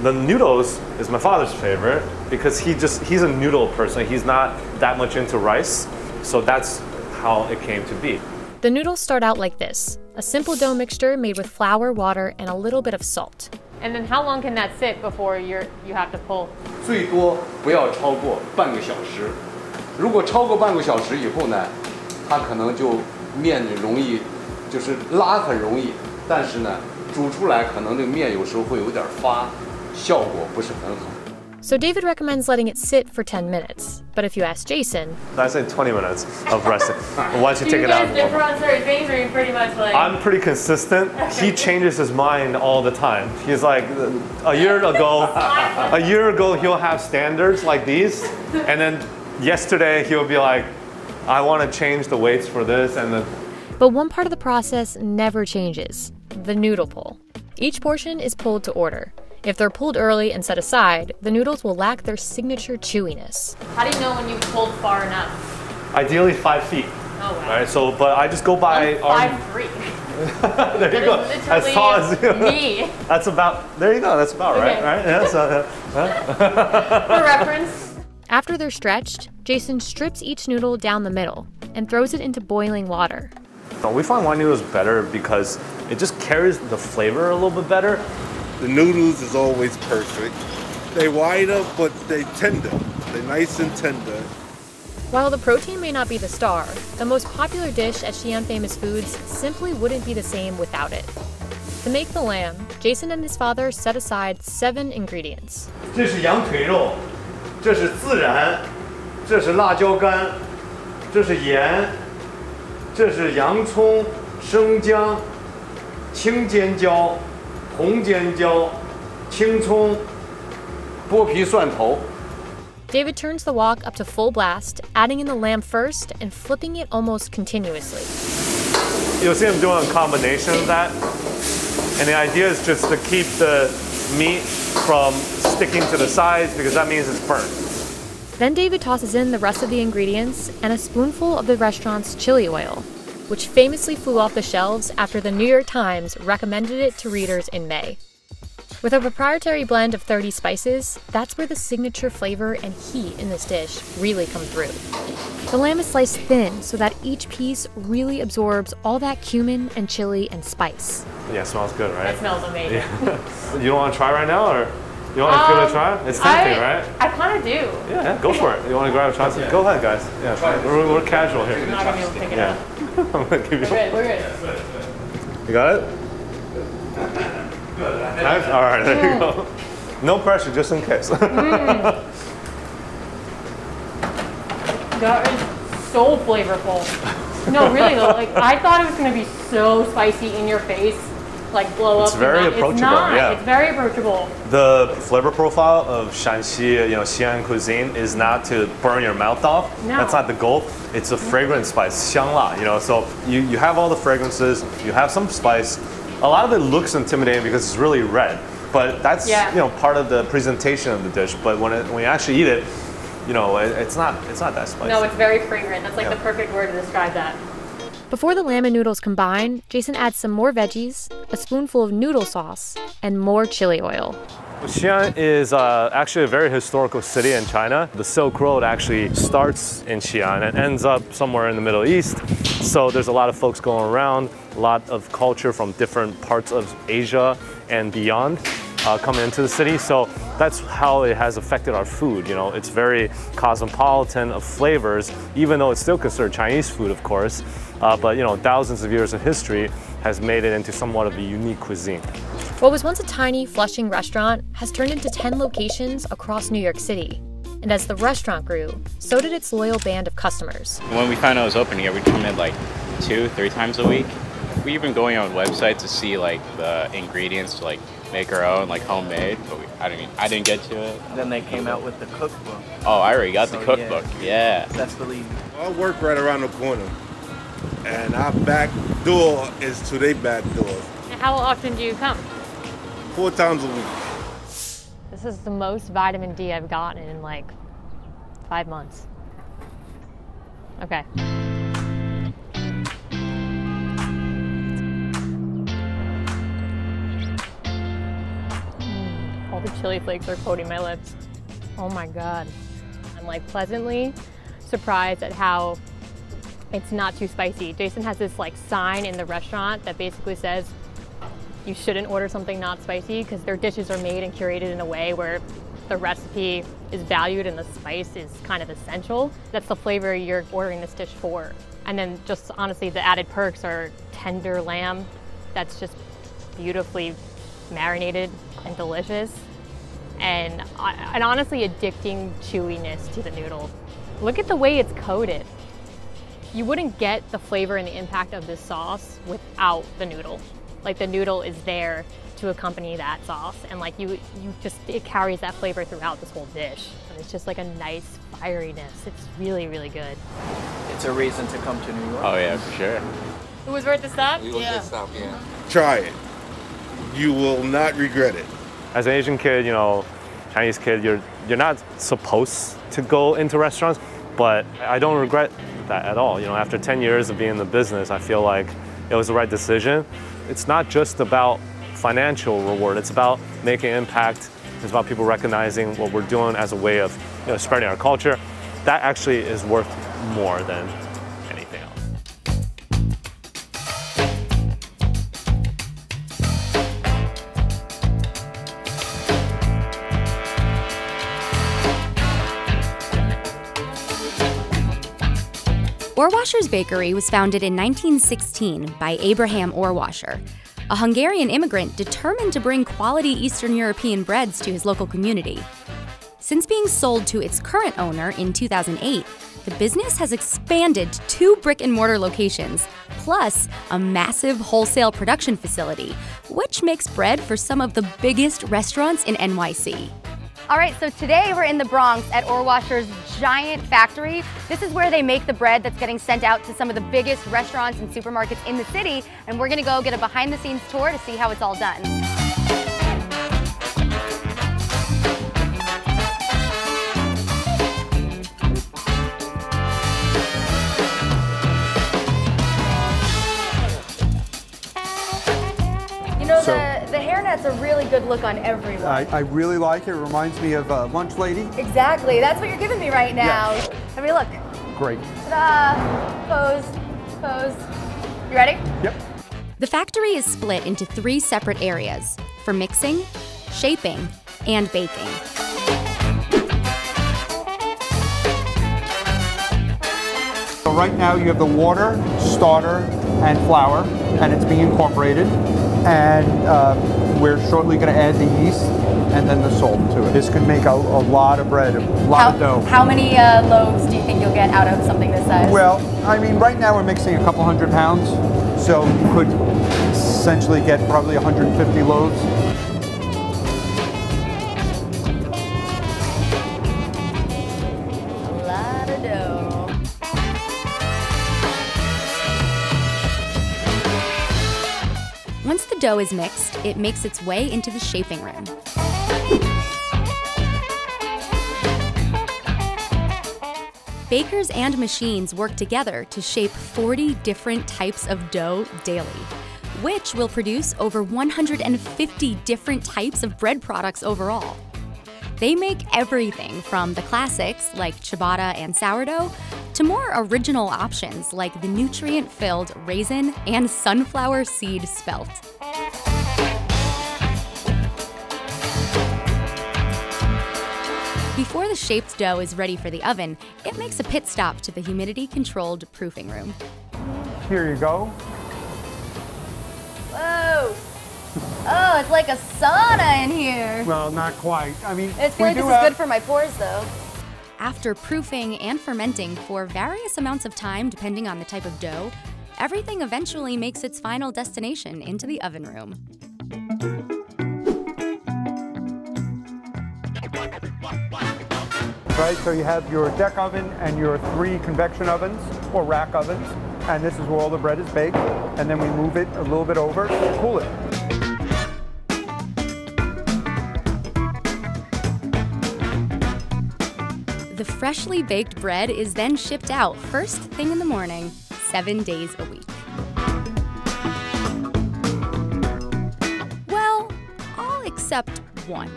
the noodles is my father's favorite because he's a noodle person. He's not that much into rice. So that's how it came to be. The noodles start out like this, a simple dough mixture made with flour, water, and a little bit of salt. And then how long can that sit before you have to pull? 最多不要超过半个小时。如果超过半个小时以后呢，它可能就面容易，就是拉很容易，但是呢，煮出来可能这个面有时候会有点发，效果不是很好。So David recommends letting it sit for 10 minutes. But if you ask Jason... I say 20 minutes of resting. Once you take it out. Do you guys differ on certain things, or are you pretty much like... I'm pretty consistent. He changes his mind all the time. He's like, a year ago he'll have standards like these, and then yesterday he'll be like, I want to change the weights for this, and then... But one part of the process never changes, the noodle pull. Each portion is pulled to order. If they're pulled early and set aside, the noodles will lack their signature chewiness. How do you know when you've pulled far enough? Ideally 5 feet. Oh, wow. Right, so, but I just go by... I'm 5'3". There you go. As tall as you. Me. That's about, there you go, that's about Okay. right? Yeah, so, For reference. After they're stretched, Jason strips each noodle down the middle and throws it into boiling water. We find wine noodles better because it just carries the flavor a little bit better. The noodles is always perfect. They wider, but they tender. They're nice and tender. While the protein may not be the star, the most popular dish at Xi'an Famous Foods simply wouldn't be the same without it. To make the lamb, Jason and his father set aside 7 ingredients. 这是羊腿肉，这是孜然，这是辣椒干，这是盐，这是洋葱、生姜、青尖椒、红尖椒、青葱、剥皮蒜头。 David turns the wok up to full blast, adding in the lamb first and flipping it almost continuously. You'll see him doing a combination of that. And the idea is just to keep the meat from sticking to the sides because that means it's burnt. Then David tosses in the rest of the ingredients and a spoonful of the restaurant's chili oil, which famously flew off the shelves after the New York Times recommended it to readers in May. With a proprietary blend of 30 spices, that's where the signature flavor and heat in this dish really come through. The lamb is sliced thin so that each piece really absorbs all that cumin and chili and spice. Yeah, it smells good, right? It smells amazing. Yeah. You don't want to try right now, or you want to give it a try? It's tempting, right? I kind of do. Yeah, go for it. You want to grab a try? Yeah. Go ahead, guys. Yeah, we're casual here. I'm not going to be able to pick it yeah. up. I'm gonna give you. We're good. You got it? Nice. All right, there you go. No pressure, just in case. That is so flavorful. No, really though, like I thought it was going to be so spicy in your face, like blow up. It's very approachable. It's not. Yeah. It's very approachable. The flavor profile of Shanxi, Xi'an cuisine is not to burn your mouth off. No. That's not the goal. It's a fragrant spice, 香辣. So you have all the fragrances, you have some spice. A lot of it looks intimidating because it's really red, but that's part of the presentation of the dish. But when you actually eat it, it's not that spicy. No, it's very fragrant. That's like the perfect word to describe that. Before the lamb and noodles combine, Jason adds some more veggies, a spoonful of noodle sauce, and more chili oil. Xi'an is actually a very historical city in China. The Silk Road actually starts in Xi'an and ends up somewhere in the Middle East. So there's a lot of folks going around, a lot of culture from different parts of Asia and beyond coming into the city. So that's how it has affected our food. It's very cosmopolitan of flavors, even though it's still considered Chinese food, of course. But thousands of years of history has made it into somewhat of a unique cuisine. What was once a tiny Flushing restaurant has turned into 10 locations across New York City. And as the restaurant grew, so did its loyal band of customers. When we found out it was opening here, we'd come in like 2-3 times a week. We even going on websites to see like the ingredients to like make our own, like homemade, but I didn't get to it. Then they came out with the cookbook. Oh, I already got the cookbook. Yeah. That's the lead. I work right around the corner, and our back door is to their back door. How often do you come? 4 times a week. This is the most vitamin D I've gotten in like 5 months. Okay. All the chili flakes are coating my lips. Oh my God. I'm like pleasantly surprised at how it's not too spicy. Jason has this like sign in the restaurant that basically says you shouldn't order something not spicy because their dishes are made and curated in a way where the recipe is valued and the spice is kind of essential. That's the flavor you're ordering this dish for. And then just honestly, the added perks are tender lamb that's just beautifully marinated and delicious. and an honestly addicting chewiness to the noodle. Look at the way it's coated. You wouldn't get the flavor and the impact of this sauce without the noodle. Like the noodle is there to accompany that sauce, and like it carries that flavor throughout this whole dish. And it's just like a nice fieriness. It's really, really good. It's a reason to come to New York. Oh yeah, for sure. It was worth the stop? It was worth the stop, yeah. Try it. You will not regret it. As an Asian kid, you know, Chinese kid, you're not supposed to go into restaurants, but I don't regret that at all. You know, after 10 years of being in the business, I feel like it was the right decision. It's not just about financial reward, it's about making impact. It's about people recognizing what we're doing as a way of, you know, spreading our culture. That actually is worth more than anything else. Orwashers Bakery was founded in 1916 by Abraham Orwasher, a Hungarian immigrant determined to bring quality Eastern European breads to his local community. Since being sold to its current owner in 2008, the business has expanded to 2 brick-and-mortar locations, plus a massive wholesale production facility, which makes bread for some of the biggest restaurants in NYC. All right, so today we're in the Bronx at Orwasher's giant factory. This is where they make the bread that's getting sent out to some of the biggest restaurants and supermarkets in the city, and we're gonna go get a behind-the-scenes tour to see how it's all done. The hairnet's a really good look on everyone. I really like it. It reminds me of Lunch Lady. Exactly. That's what you're giving me right now. Yes. Have a look. Great. Ta-da! Pose. Pose. You ready? Yep. The factory is split into 3 separate areas for mixing, shaping, and baking. So right now you have the water, starter, and flour, and it's being incorporated. And we're shortly going to add the yeast and then the salt to it. This could make a lot of bread, a lot of dough. How many loaves do you think you'll get out of something this size? Well, I mean, right now we're mixing a couple 100 pounds, so you could essentially get probably 150 loaves. A lot of dough. Once the dough is mixed, it makes its way into the shaping room. Bakers and machines work together to shape 40 different types of dough daily, which will produce over 150 different types of bread products overall. They make everything from the classics like ciabatta and sourdough to more original options like the nutrient-filled raisin and sunflower seed spelt. Before the shaped dough is ready for the oven, it makes a pit stop to the humidity-controlled proofing room. Here you go. Whoa! Oh, it's like a sauna in here. Well, not quite. I mean, I feel like this is good for my pores, though. After proofing and fermenting for various amounts of time depending on the type of dough, everything eventually makes its final destination into the oven room. Right, so you have your deck oven and your 3 convection ovens, or rack ovens, and this is where all the bread is baked, and then we move it a little bit over to cool it. The freshly baked bread is then shipped out first thing in the morning, 7 days a week. Well, all except one.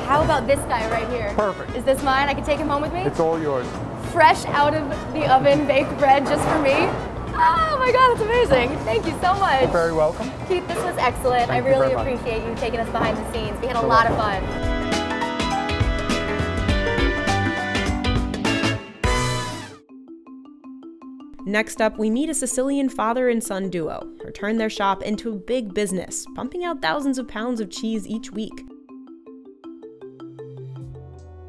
How about this guy right here? Perfect. Is this mine? I can take him home with me? It's all yours. Fresh out of the oven baked bread just for me? Oh my God, that's amazing. Thank you so much. You're very welcome. Keith, this was excellent. I really appreciate you taking us behind the scenes. We had a lot of fun. Next up, we meet a Sicilian father and son duo who turn their shop into a big business, pumping out thousands of pounds of cheese each week.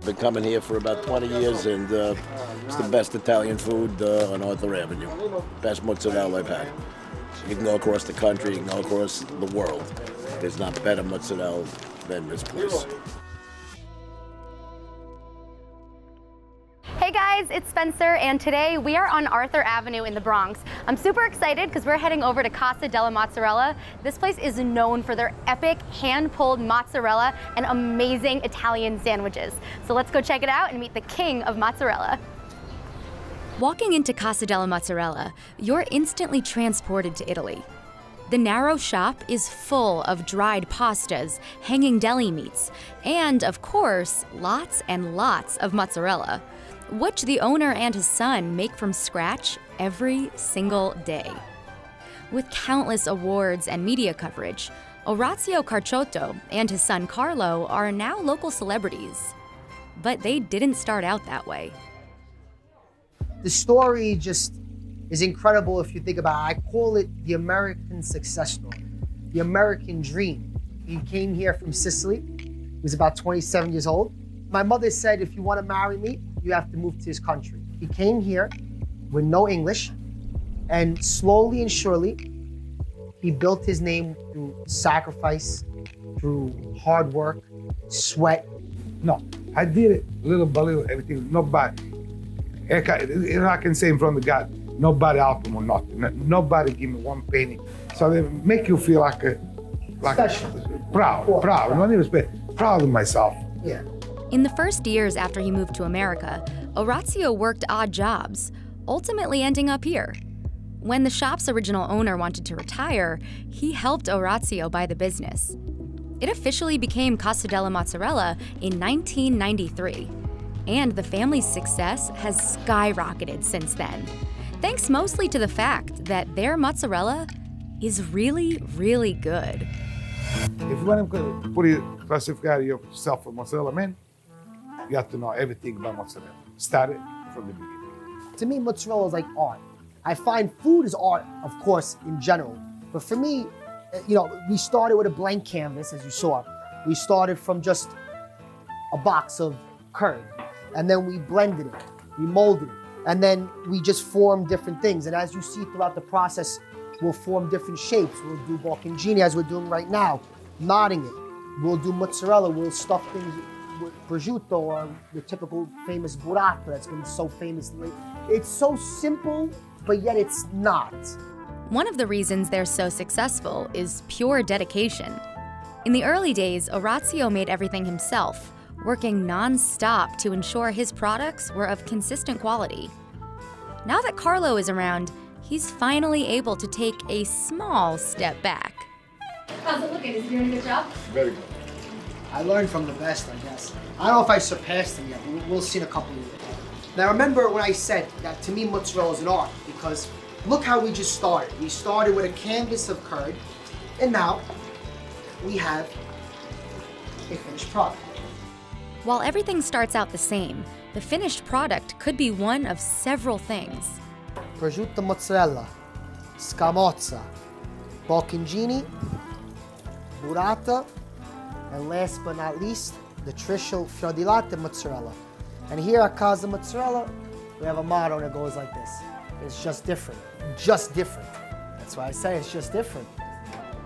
been coming here for about 20 years, and it's the best Italian food on Arthur Avenue. Best mozzarella I've had. You can go across the country, you can go across the world. There's not better mozzarella than this place. Hey guys, it's Spencer, and today we are on Arthur Avenue in the Bronx. I'm super excited because we're heading over to Casa Della Mozzarella. This place is known for their epic hand-pulled mozzarella and amazing Italian sandwiches. So let's go check it out and meet the king of mozzarella. Walking into Casa della Mozzarella, you're instantly transported to Italy. The narrow shop is full of dried pastas, hanging deli meats, and, of course, lots and lots of mozzarella, which the owner and his son make from scratch every single day. With countless awards and media coverage, Orazio Carciotto and his son Carlo are now local celebrities. But they didn't start out that way. The story just is incredible if you think about it. I call it the American success story, the American dream. He came here from Sicily. He was about 27 years old. My mother said, if you want to marry me, you have to move to his country. He came here with no English, and slowly and surely, he built his name through sacrifice, through hard work, sweat. No, I did it little by little, everything. Nobody, I can say in front of God, nobody helped him or nothing. Nobody give me one penny. So they make you feel like proud, not even proud of myself. Yeah. In the first years after he moved to America, Orazio worked odd jobs, ultimately ending up here. When the shop's original owner wanted to retire, he helped Orazio buy the business. It officially became Casa della Mozzarella in 1993, and the family's success has skyrocketed since then, thanks mostly to the fact that their mozzarella is really, really good. If you want to put it, classify yourself for mozzarella man, you have to know everything about mozzarella. Start it from the beginning. To me, mozzarella is like art. I find food is art, of course, in general. But for me, you know, we started with a blank canvas, as you saw. We started from just a box of curd. And then we blended it, we molded it. And then we just formed different things. And as you see throughout the process, we'll form different shapes. We'll do bocconcini, as we're doing right now, knotting it. We'll do mozzarella, we'll stuff things with prosciutto or the typical famous burrata that's been so famous lately. It's so simple, but yet it's not. One of the reasons they're so successful is pure dedication. In the early days, Orazio made everything himself, working non-stop to ensure his products were of consistent quality. Now that Carlo is around, he's finally able to take a small step back. How's it looking? Is he doing a good job? Very good. I learned from the best, I guess. I don't know if I surpassed him yet, but we'll see in a couple of years. Now remember when I said that to me mozzarella is an art, because look how we just started. We started with a canvas of curd, and now we have a finished product. While everything starts out the same, the finished product could be one of several things. Prosciutto mozzarella, scamozza, bocconcini, burrata, and last but not least, the Triskel fior di latte mozzarella. And here at Casa Mozzarella, we have a motto that goes like this. It's just different. Just different. That's why I say it's just different.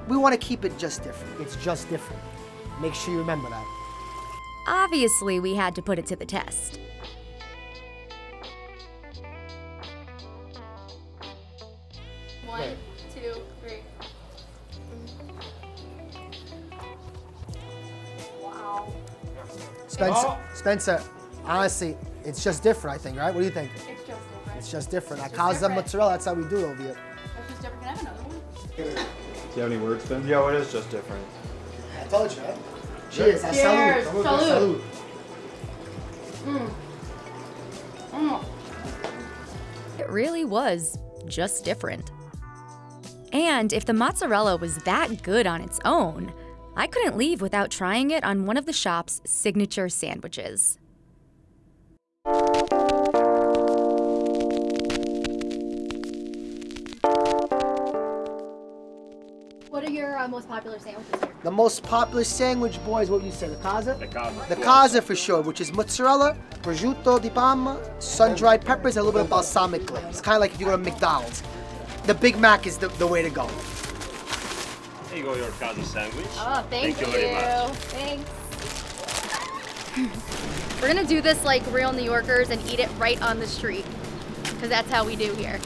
We want to keep it just different. It's just different. Make sure you remember that. Obviously, we had to put it to the test. One, two, three. Wow. Spencer, honestly, it's just different, I think, right? What do you think? It's just different. It's just different. At Casa Mozzarella, that's how we do it over here. It's just different. Can I have another one? Do you have any words, Ben? Yeah, it is just different. I told you, right? Cheers. Cheers. Salud. Salud. It really was just different. And if the mozzarella was that good on its own, I couldn't leave without trying it on one of the shop's signature sandwiches. What are your most popular sandwiches here? The most popular sandwich, boys, what would you say? The Casa? The Casa. The Casa for sure, which is mozzarella, prosciutto di Parma, sun-dried peppers, and a little bit of balsamic glaze. It's kind of like if you go to McDonald's. The Big Mac is the way to go. There you go, your Casa sandwich. Oh, thank you. Very much. Thanks. We're gonna do this like real New Yorkers and eat it right on the street, because that's how we do here.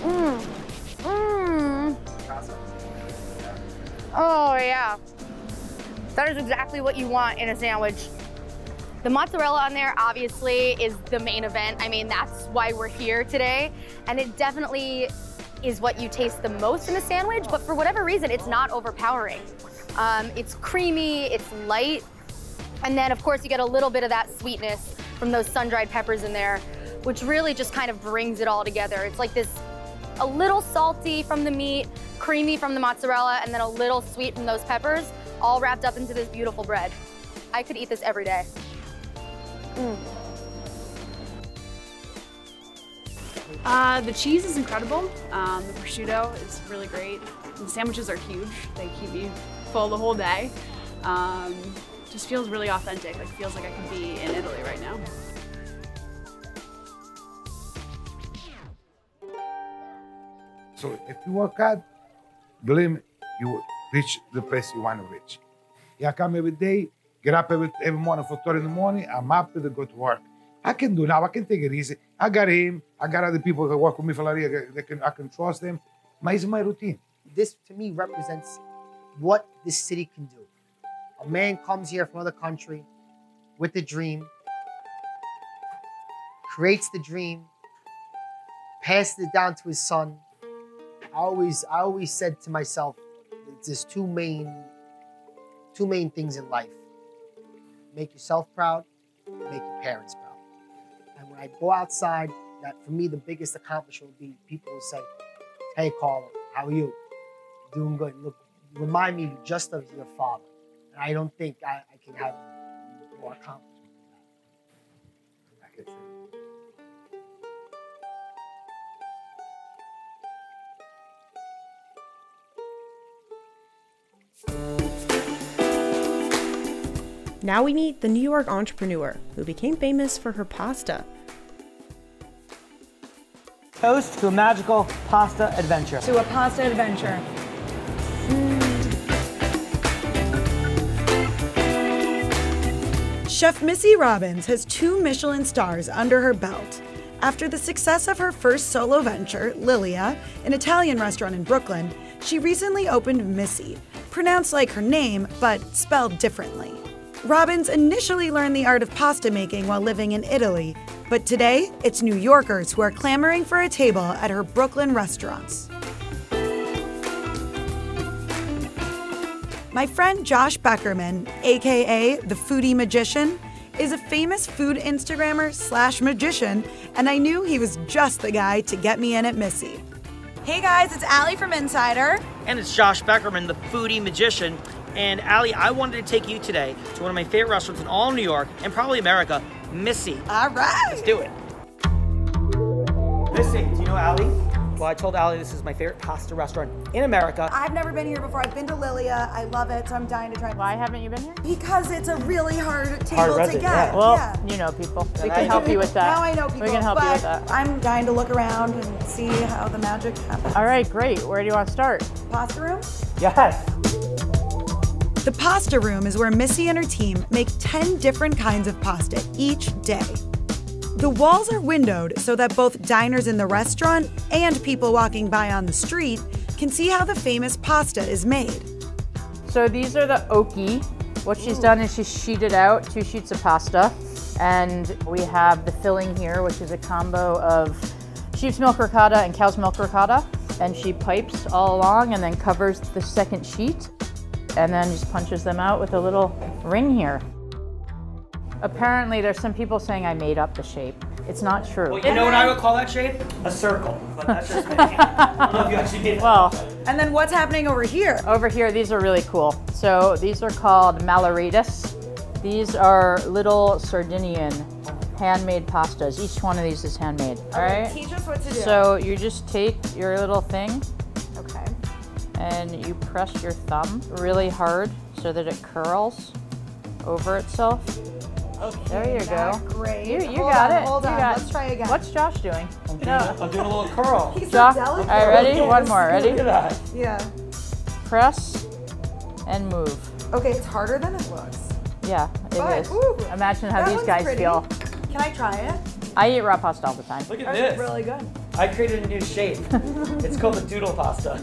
Mmm. Mmm. Oh yeah. That is exactly what you want in a sandwich. The mozzarella on there obviously is the main event. I mean, that's why we're here today. And it definitely is what you taste the most in a sandwich, but for whatever reason, it's not overpowering. It's creamy, it's light. And then of course you get a little bit of that sweetness from those sun-dried peppers in there, which really just kind of brings it all together. It's like this, a little salty from the meat, creamy from the mozzarella, and then a little sweet from those peppers, all wrapped up into this beautiful bread. I could eat this every day. Mm. The cheese is incredible. The prosciutto is really great. The sandwiches are huge. They keep you full the whole day. Just feels really authentic. Like feels like I could be in Italy right now. So if you work hard, believe me, you will reach the place you want to reach. Yeah, I come every day, get up every morning for 30 in the morning, I'm happy to go to work. I can do now, I can take it easy. I got him, I got other people that work with me for LaFrieda, I can trust them. But it's my routine. This, to me, represents what this city can do. A man comes here from another country with a dream, creates the dream, passes it down to his son. I always said to myself, there's two main things in life. Make yourself proud, make your parents proud. And when I go outside, that for me, the biggest accomplishment would be people who say, hey, Carlo, how are you? Doing good. Look, remind me just of your father. And I don't think I can have more accomplishment than that. I can say. Now we meet the New York entrepreneur who became famous for her pasta. Toast to a magical pasta adventure. To a pasta adventure. Chef Missy Robbins has 2 Michelin stars under her belt. After the success of her first solo venture, Lilia, an Italian restaurant in Brooklyn, she recently opened Missy, pronounced like her name, but spelled differently. Robbins initially learned the art of pasta making while living in Italy, but today it's New Yorkers who are clamoring for a table at her Brooklyn restaurants. My friend Josh Beckerman, aka the Foodie Magician, is a famous food Instagrammer / magician, and I knew he was just the guy to get me in at Missy. Hey guys, it's Allie from Insider. And it's Josh Beckerman, the Foodie Magician. And Allie, I wanted to take you today to one of my favorite restaurants in all New York and probably America, Missy. All right. Let's do it. Missy, do you know Allie? Well, I told Allie this is my favorite pasta restaurant in America. I've never been here before. I've been to Lilia. I love it, so I'm dying to try. Why haven't you been here? Because it's a really hard table to get. Yeah. Well, you know people. We can help you with that. Now I know people. We can help you with that. I'm dying to look around and see how the magic happens. All right, great. Where do you want to start? Pasta room? Yes. The pasta room is where Missy and her team make 10 different kinds of pasta each day. The walls are windowed so that both diners in the restaurant and people walking by on the street can see how the famous pasta is made. So these are the oki. What she's done is she's sheeted out 2 sheets of pasta, and we have the filling here, which is a combo of sheep's milk ricotta and cow's milk ricotta, and she pipes all along and then covers the second sheet and then just punches them out with a little ring here. Apparently there's some people saying I made up the shape. It's not true. Well, you know what I would call that shape? A circle. But that's just me. I don't know if you actually did. Well, and then what's happening over here? Over here, these are really cool. So these are called malaritas. These are little Sardinian handmade pastas. Each one of these is handmade, all right? Teach us what to do. So you just take your little thing. Okay. And you press your thumb really hard so that it curls over itself. Okay, There you go. Great. You Hold got on, it. Hold You on. got Let's try again. What's Josh doing? I'm doing a little curl. He's so Josh, delicate. all right, ready? One more, ready? Look at that. Yeah. Press and move. Okay, it's harder than it looks. Yeah, it But, is. ooh, Imagine how that these one's guys pretty. feel. Can I try it? I eat raw pasta all the time. Look at That's this. really good. I created a new shape. It's called the doodle pasta.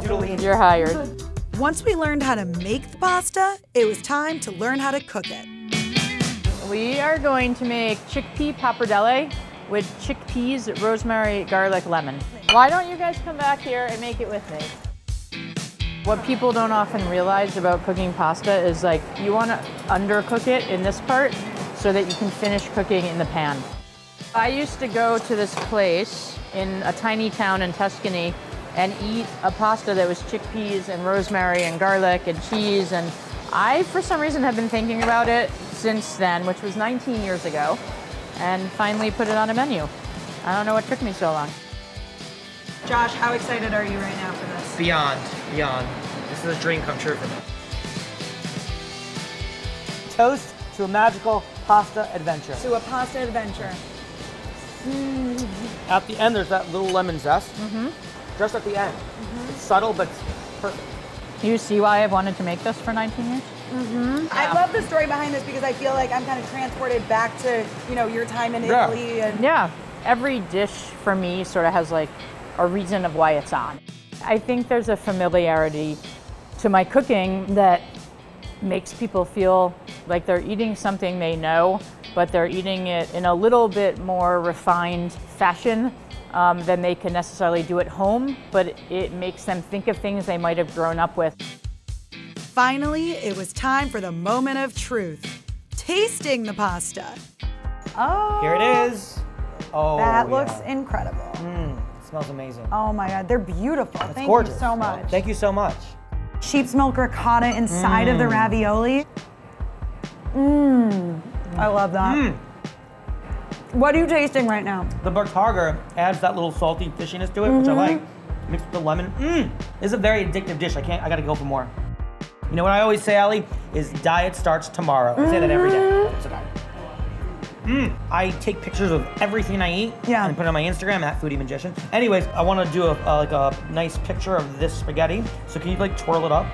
Doodleini. You're hired. Once we learned how to make the pasta, it was time to learn how to cook it. We are going to make chickpea pappardelle with chickpeas, rosemary, garlic, lemon. Why don't you guys come back here and make it with me? What people don't often realize about cooking pasta is like you want to undercook it in this part so that you can finish cooking in the pan. I used to go to this place in a tiny town in Tuscany and eat a pasta that was chickpeas and rosemary and garlic and cheese, and I, for some reason, have been thinking about it since then, which was 19 years ago, and finally put it on a menu. I don't know what took me so long. Josh, how excited are you right now for this? Beyond. This is a dream come true for me. Toast to a magical pasta adventure. To a pasta adventure. At the end, there's that little lemon zest. Just at the end. It's subtle, but it's perfect. You see why I've wanted to make this for 19 years? I love the story behind this because I feel like I'm kind of transported back to, you know, your time in Italy. And Yeah, every dish for me sort of has like a reason of why it's on. I think there's a familiarity to my cooking that makes people feel like they're eating something they know, but they're eating it in a little bit more refined fashion than they can necessarily do at home, but it makes them think of things they might have grown up with. Finally, it was time for the moment of truth. Tasting the pasta. Oh. Here it is. Oh, That looks yeah. incredible. It smells amazing. Oh my God, they're beautiful. It's Thank gorgeous. you so much. Thank you so much. Sheep's milk ricotta inside of the ravioli. I love that. What are you tasting right now? The Bartarger adds that little salty fishiness to it, which I like. Mixed with the lemon. This is a very addictive dish. I gotta go for more. You know what I always say, Allie? Is diet starts tomorrow. I say that every day. It's a diet. I take pictures of everything I eat and put it on my Instagram at Foodie Magician. Anyways, I want to do like a nice picture of this spaghetti. So can you like twirl it up?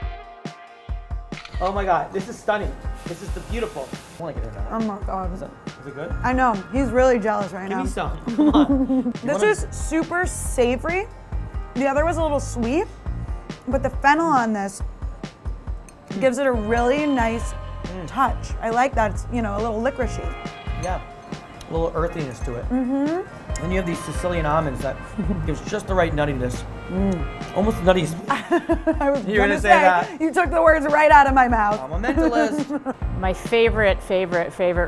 Oh my God, this is stunning. This is the beautiful. I want to get it out. Oh my God. Is it good? I know, he's really jealous right now. Give me some. Come on. This is super savory. The other was a little sweet, but the fennel on this gives it a really nice touch. I like that it's, you know, a little licoricey. Yeah, a little earthiness to it. And you have these Sicilian almonds that gives just the right nuttiness. Almost nutty. I was You're gonna say that. You took the words right out of my mouth. I'm a mentalist. My favorite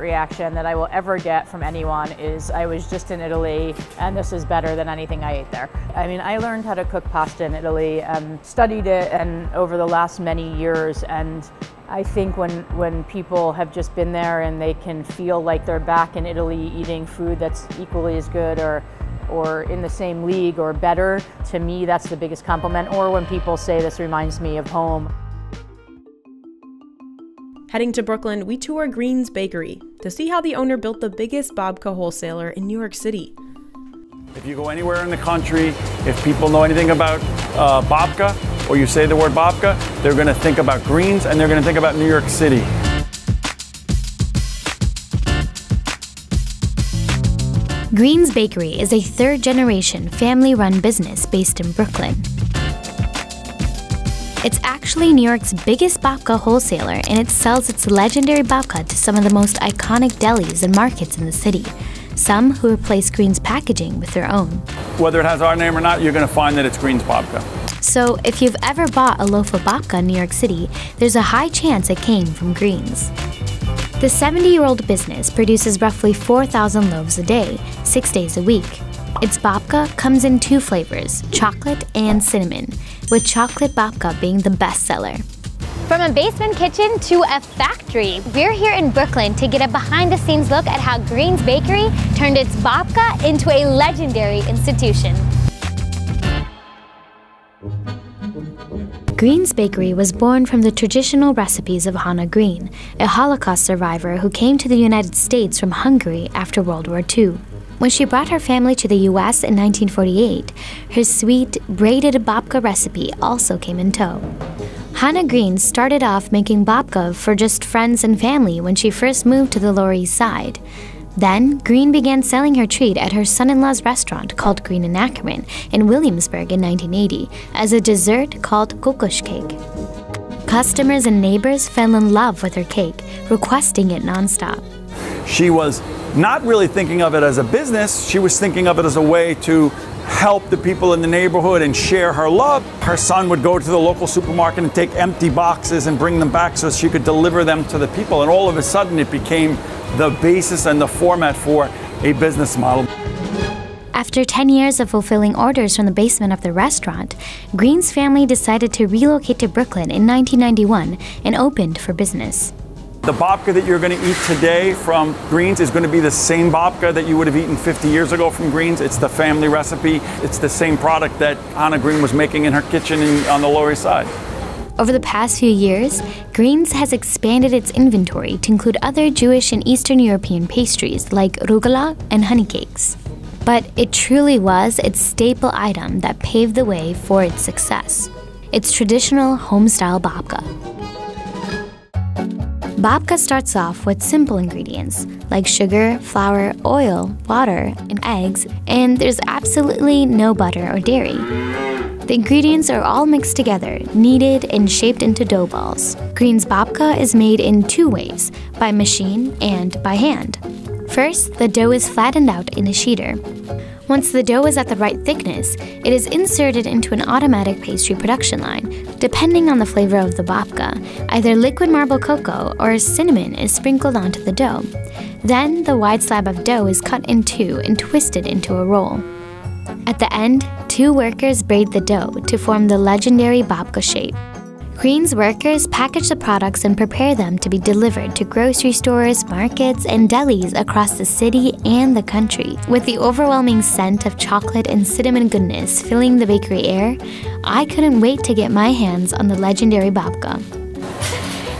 reaction that I will ever get from anyone is I was just in Italy and this is better than anything I ate there. I mean, I learned how to cook pasta in Italy and studied it and over the last many years, and I think when people have just been there and they can feel like they're back in Italy eating food that's equally as good or in the same league or better, to me that's the biggest compliment. Or when people say this reminds me of home. Heading to Brooklyn, we tour Green's Bakery to see how the owner built the biggest babka wholesaler in New York City. If you go anywhere in the country, if people know anything about babka, or you say the word babka, they're going to think about Green's and they're going to think about New York City. Green's Bakery is a third-generation family-run business based in Brooklyn. It's actually New York's biggest babka wholesaler, and it sells its legendary babka to some of the most iconic delis and markets in the city, some who replace Green's packaging with their own. Whether it has our name or not, you're going to find that it's Green's babka. So if you've ever bought a loaf of babka in New York City, there's a high chance it came from Green's. The 70-year-old business produces roughly 4,000 loaves a day, 6 days a week. Its babka comes in 2 flavors, chocolate and cinnamon, with chocolate babka being the best seller. From a basement kitchen to a factory, we're here in Brooklyn to get a behind-the-scenes look at how Green's Bakery turned its babka into a legendary institution. Green's Bakery was born from the traditional recipes of Hannah Green, a Holocaust survivor who came to the United States from Hungary after World War II. When she brought her family to the U.S. in 1948, her sweet, braided babka recipe also came in tow. Hannah Green started off making babka for just friends and family when she first moved to the Lower East Side. Then, Green began selling her treat at her son-in-law's restaurant called Green & Ackerman in Williamsburg in 1980 as a dessert called kokosh cake. Customers and neighbors fell in love with her cake, requesting it nonstop. She was not really thinking of it as a business, she was thinking of it as a way to help the people in the neighborhood and share her love. Her son would go to the local supermarket and take empty boxes and bring them back so she could deliver them to the people, and all of a sudden it became the basis and the format for a business model. After 10 years of fulfilling orders from the basement of the restaurant, Green's family decided to relocate to Brooklyn in 1991 and opened for business. The babka that you're going to eat today from Green's is going to be the same babka that you would have eaten 50 years ago from Green's. It's the family recipe. It's the same product that Hannah Green was making in her kitchen on the Lower East Side. Over the past few years, Green's has expanded its inventory to include other Jewish and Eastern European pastries like rugula and honey cakes. But it truly was its staple item that paved the way for its success. Its traditional home-style babka. Babka starts off with simple ingredients like sugar, flour, oil, water, and eggs, and there's absolutely no butter or dairy. The ingredients are all mixed together, kneaded, and shaped into dough balls. Green's babka is made in two ways, by machine and by hand. First, the dough is flattened out in a sheeter. Once the dough is at the right thickness, it is inserted into an automatic pastry production line. Depending on the flavor of the babka, either liquid marble cocoa or cinnamon is sprinkled onto the dough. Then, the wide slab of dough is cut in two and twisted into a roll. At the end, two workers braid the dough to form the legendary babka shape. Green's workers package the products and prepare them to be delivered to grocery stores, markets, and delis across the city and the country. With the overwhelming scent of chocolate and cinnamon goodness filling the bakery air, I couldn't wait to get my hands on the legendary babka.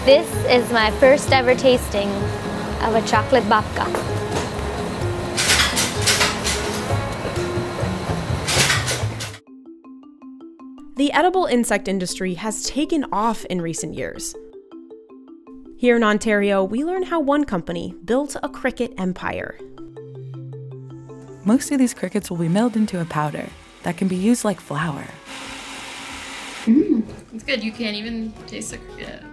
This is my first ever tasting of a chocolate babka. The edible insect industry has taken off in recent years. Here in Ontario, we learn how one company built a cricket empire. Most of these crickets will be milled into a powder that can be used like flour. It's good, you can't even taste the cricket.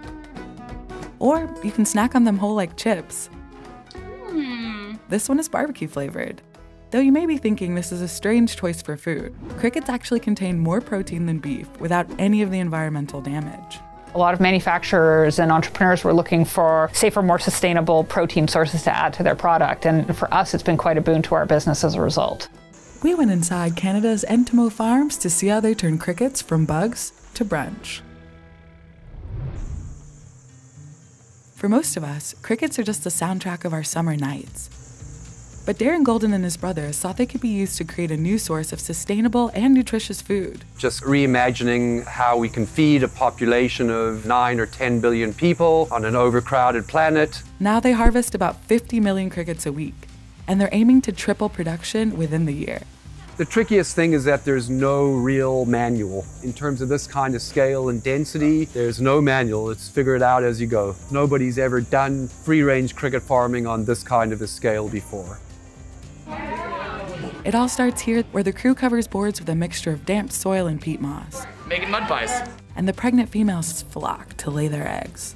Or you can snack on them whole like chips. This one is barbecue flavored. Though you may be thinking this is a strange choice for food, crickets actually contain more protein than beef without any of the environmental damage. A lot of manufacturers and entrepreneurs were looking for safer, more sustainable protein sources to add to their product, and for us it's been quite a boon to our business as a result. We went inside Canada's Entomo farms to see how they turn crickets from bugs to brunch. For most of us, crickets are just the soundtrack of our summer nights. But Darren Golden and his brothers thought they could be used to create a new source of sustainable and nutritious food. Just reimagining how we can feed a population of 9 or 10 billion people on an overcrowded planet. Now they harvest about 50 million crickets a week, and they're aiming to triple production within the year. The trickiest thing is that there's no real manual. In terms of this kind of scale and density, there's no manual. It's figure it out as you go. Nobody's ever done free-range cricket farming on this kind of a scale before. It all starts here, where the crew covers boards with a mixture of damp soil and peat moss. Making mud pies. And the pregnant females flock to lay their eggs.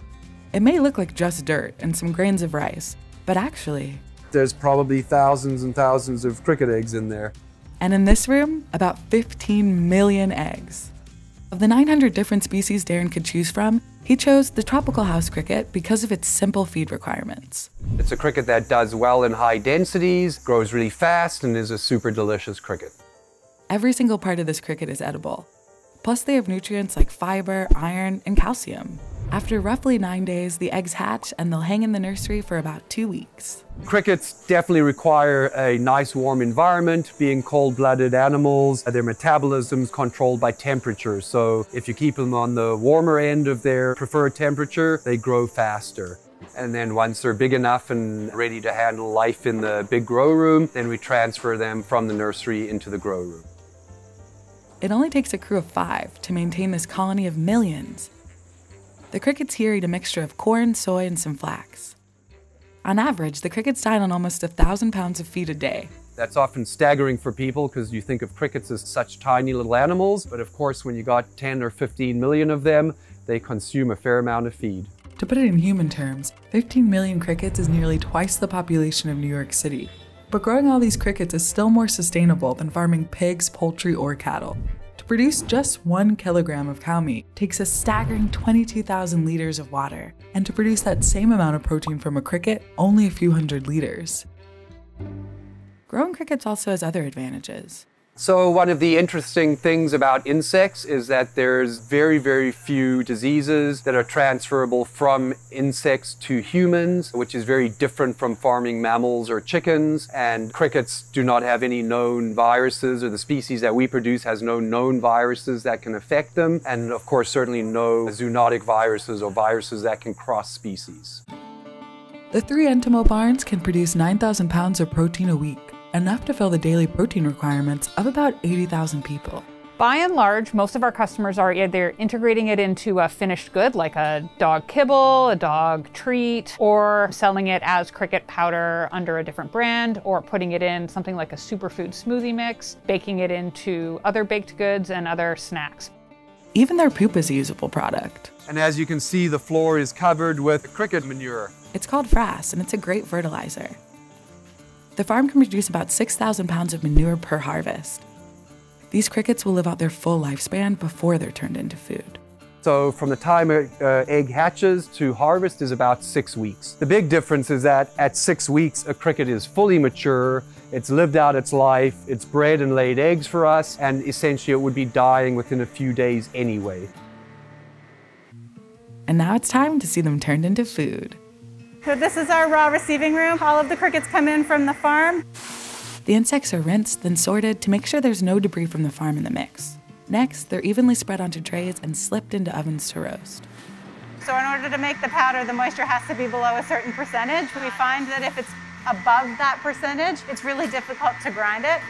It may look like just dirt and some grains of rice, but actually... There's probably thousands and thousands of cricket eggs in there. And in this room, about 15 million eggs. Of the 900 different species Darren could choose from, he chose the tropical house cricket because of its simple feed requirements. It's a cricket that does well in high densities, grows really fast, and is a super delicious cricket. Every single part of this cricket is edible. Plus they have nutrients like fiber, iron, and calcium. After roughly 9 days, the eggs hatch and they'll hang in the nursery for about 2 weeks. Crickets definitely require a nice warm environment. Being cold-blooded animals, their metabolism's controlled by temperature. So if you keep them on the warmer end of their preferred temperature, they grow faster. And then once they're big enough and ready to handle life in the big grow room, then we transfer them from the nursery into the grow room. It only takes a crew of 5 to maintain this colony of millions. The crickets here eat a mixture of corn, soy, and some flax. On average, the crickets dine on almost 1,000 pounds of feed a day. That's often staggering for people because you think of crickets as such tiny little animals, but of course when you got 10 or 15 million of them, they consume a fair amount of feed. To put it in human terms, 15 million crickets is nearly twice the population of New York City. But growing all these crickets is still more sustainable than farming pigs, poultry, or cattle. To produce just 1 kilogram of cow meat takes a staggering 22,000 liters of water, and to produce that same amount of protein from a cricket, only a few hundred liters. Growing crickets also has other advantages. So one of the interesting things about insects is that there's very, very few diseases that are transferable from insects to humans, which is very different from farming mammals or chickens. And crickets do not have any known viruses, or the species that we produce has no known viruses that can affect them. And of course, certainly no zoonotic viruses or viruses that can cross species. The 3 Entomo barns can produce 9,000 pounds of protein a week, enough to fill the daily protein requirements of about 80,000 people. By and large, most of our customers are either integrating it into a finished good, like a dog kibble, a dog treat, or selling it as cricket powder under a different brand, or putting it in something like a superfood smoothie mix, baking it into other baked goods and other snacks. Even their poop is a usable product. And as you can see, the floor is covered with cricket manure. It's called frass, and it's a great fertilizer. The farm can produce about 6,000 pounds of manure per harvest. These crickets will live out their full lifespan before they're turned into food. So from the time an egg hatches to harvest is about 6 weeks. The big difference is that at 6 weeks, a cricket is fully mature, it's lived out its life, it's bred and laid eggs for us, and essentially it would be dying within a few days anyway. And now it's time to see them turned into food. So this is our raw receiving room. All of the crickets come in from the farm. The insects are rinsed, then sorted to make sure there's no debris from the farm in the mix. Next, they're evenly spread onto trays and slipped into ovens to roast. So in order to make the powder, the moisture has to be below a certain percentage. We find that if it's above that percentage, it's really difficult to grind it.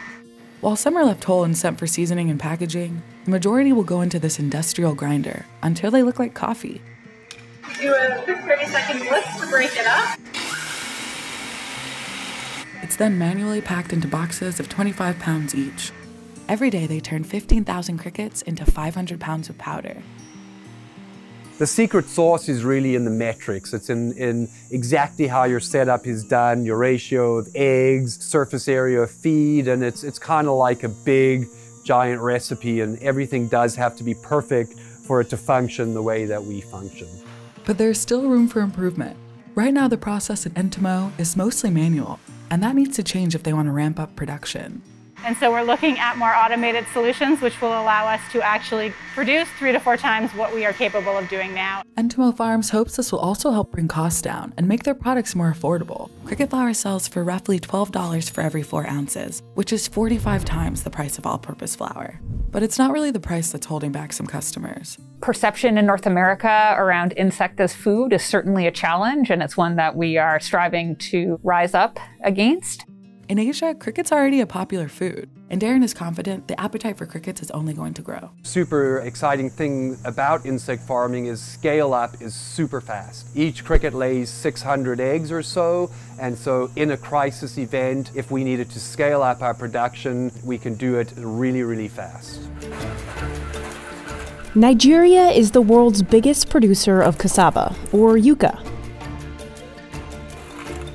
While some are left whole and sent for seasoning and packaging, the majority will go into this industrial grinder until they look like coffee. Do a quick 30-second blitz to break it up. It's then manually packed into boxes of 25 pounds each. Every day they turn 15,000 crickets into 500 pounds of powder. The secret sauce is really in the metrics. It's in exactly how your setup is done, your ratio of eggs, surface area of feed, and it's kind of like a big, giant recipe, and everything does have to be perfect for it to function the way that we function. But there's still room for improvement. Right now, the process at Entomo is mostly manual, and that needs to change if they want to ramp up production. And so we're looking at more automated solutions, which will allow us to actually produce 3 to 4 times what we are capable of doing now. Entomo Farms hopes this will also help bring costs down and make their products more affordable. Cricket flour sells for roughly $12 for every 4 ounces, which is 45 times the price of all-purpose flour. But it's not really the price that's holding back some customers. Perception in North America around insect as food is certainly a challenge, and it's one that we are striving to rise up against. In Asia, cricket's already a popular food, and Darren is confident the appetite for crickets is only going to grow. Super exciting thing about insect farming is scale up is super fast. Each cricket lays 600 eggs or so, and so in a crisis event, if we needed to scale up our production, we can do it really, really fast. Nigeria is the world's biggest producer of cassava, or yuca.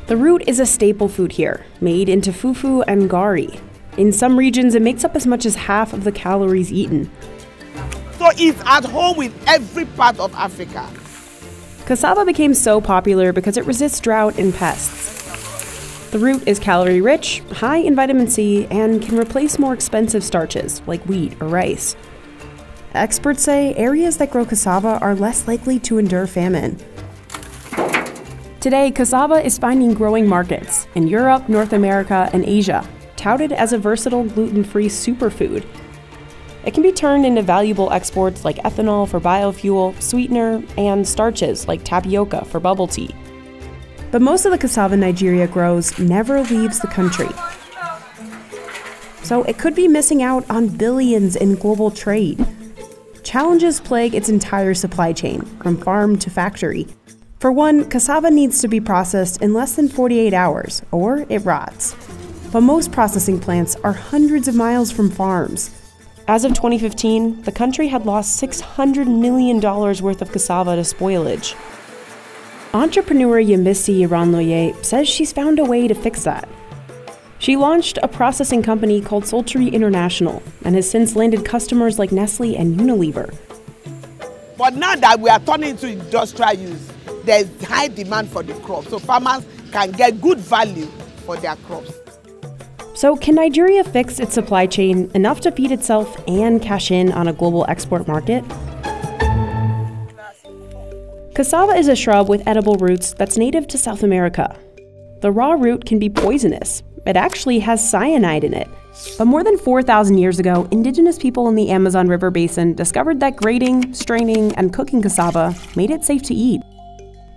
The root is a staple food here, made into fufu and gari. In some regions, it makes up as much as half of the calories eaten. So it's at home with every part of Africa. Cassava became so popular because it resists drought and pests. The root is calorie-rich, high in vitamin C, and can replace more expensive starches like wheat or rice. experts say areas that grow cassava are less likely to endure famine. Today, cassava is finding growing markets in Europe, North America, and Asia, touted as a versatile gluten-free superfood. It can be turned into valuable exports like ethanol for biofuel, sweetener, and starches like tapioca for bubble tea. But most of the cassava Nigeria grows never leaves the country. So it could be missing out on billions in global trade. Challenges plague its entire supply chain, from farm to factory. For one, cassava needs to be processed in less than 48 hours, or it rots. But most processing plants are hundreds of miles from farms. As of 2015, the country had lost $600 million worth of cassava to spoilage. Entrepreneur Yemisi Iranloye says she's found a way to fix that. She launched a processing company called Psaltry International and has since landed customers like Nestle and Unilever. But now that we are turning to industrial use, there's high demand for the crop, so farmers can get good value for their crops. So can Nigeria fix its supply chain enough to feed itself and cash in on a global export market? Cassava is a shrub with edible roots that's native to South America. The raw root can be poisonous. It actually has cyanide in it. But more than 4,000 years ago, indigenous people in the Amazon River basin discovered that grating, straining, and cooking cassava made it safe to eat.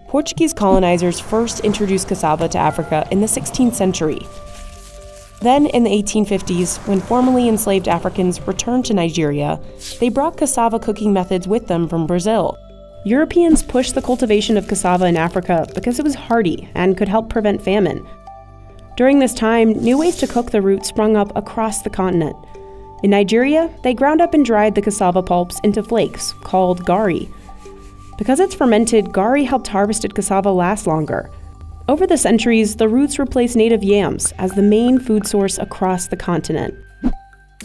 Portuguese colonizers first introduced cassava to Africa in the 16th century. Then, in the 1850s, when formerly enslaved Africans returned to Nigeria, they brought cassava cooking methods with them from Brazil. Europeans pushed the cultivation of cassava in Africa because it was hardy and could help prevent famine. During this time, new ways to cook the root sprung up across the continent. In Nigeria, they ground up and dried the cassava pulps into flakes, called gari. Because it's fermented, gari helped harvested cassava last longer. Over the centuries, the roots replaced native yams as the main food source across the continent.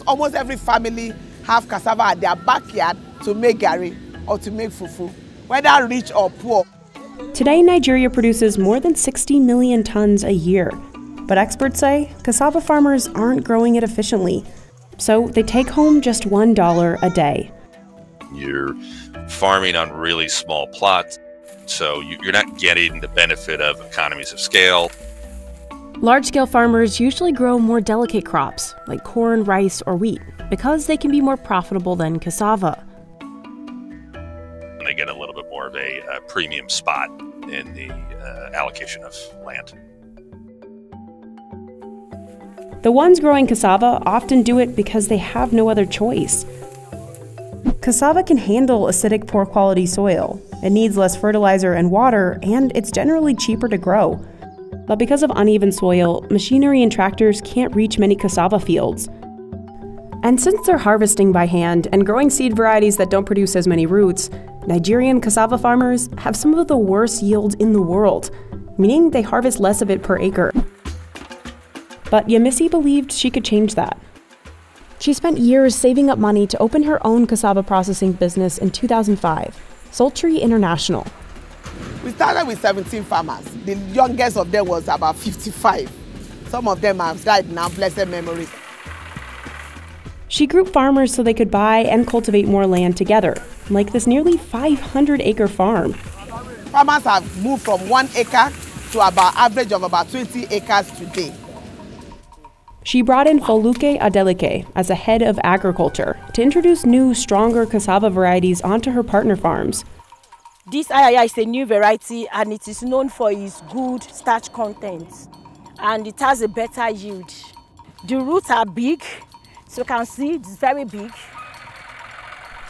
Almost every family have cassava at their backyard to make gari or to make fufu, whether rich or poor. Today, Nigeria produces more than 60 million tons a year. But experts say cassava farmers aren't growing it efficiently, so they take home just $1 a day. You're farming on really small plots, so you're not getting the benefit of economies of scale. Large-scale farmers usually grow more delicate crops, like corn, rice, or wheat, because they can be more profitable than cassava. And they get a little bit more of a premium spot in the allocation of land. The ones growing cassava often do it because they have no other choice. Cassava can handle acidic, poor-quality soil. It needs less fertilizer and water, and it's generally cheaper to grow. But because of uneven soil, machinery and tractors can't reach many cassava fields. And since they're harvesting by hand and growing seed varieties that don't produce as many roots, Nigerian cassava farmers have some of the worst yields in the world, meaning they harvest less of it per acre. But Yemisi believed she could change that. She spent years saving up money to open her own cassava processing business in 2005, Psaltry International. We started with 17 farmers. The youngest of them was about 55. Some of them have died now, blessed memory. She grouped farmers so they could buy and cultivate more land together, like this nearly 500-acre farm. Farmers have moved from 1 acre to about average of about 20 acres today. She brought in Foluke Adeleke as a head of agriculture to introduce new, stronger cassava varieties onto her partner farms. This ayaya is a new variety and it is known for its good starch content and it has a better yield. The roots are big, so you can see it's very big.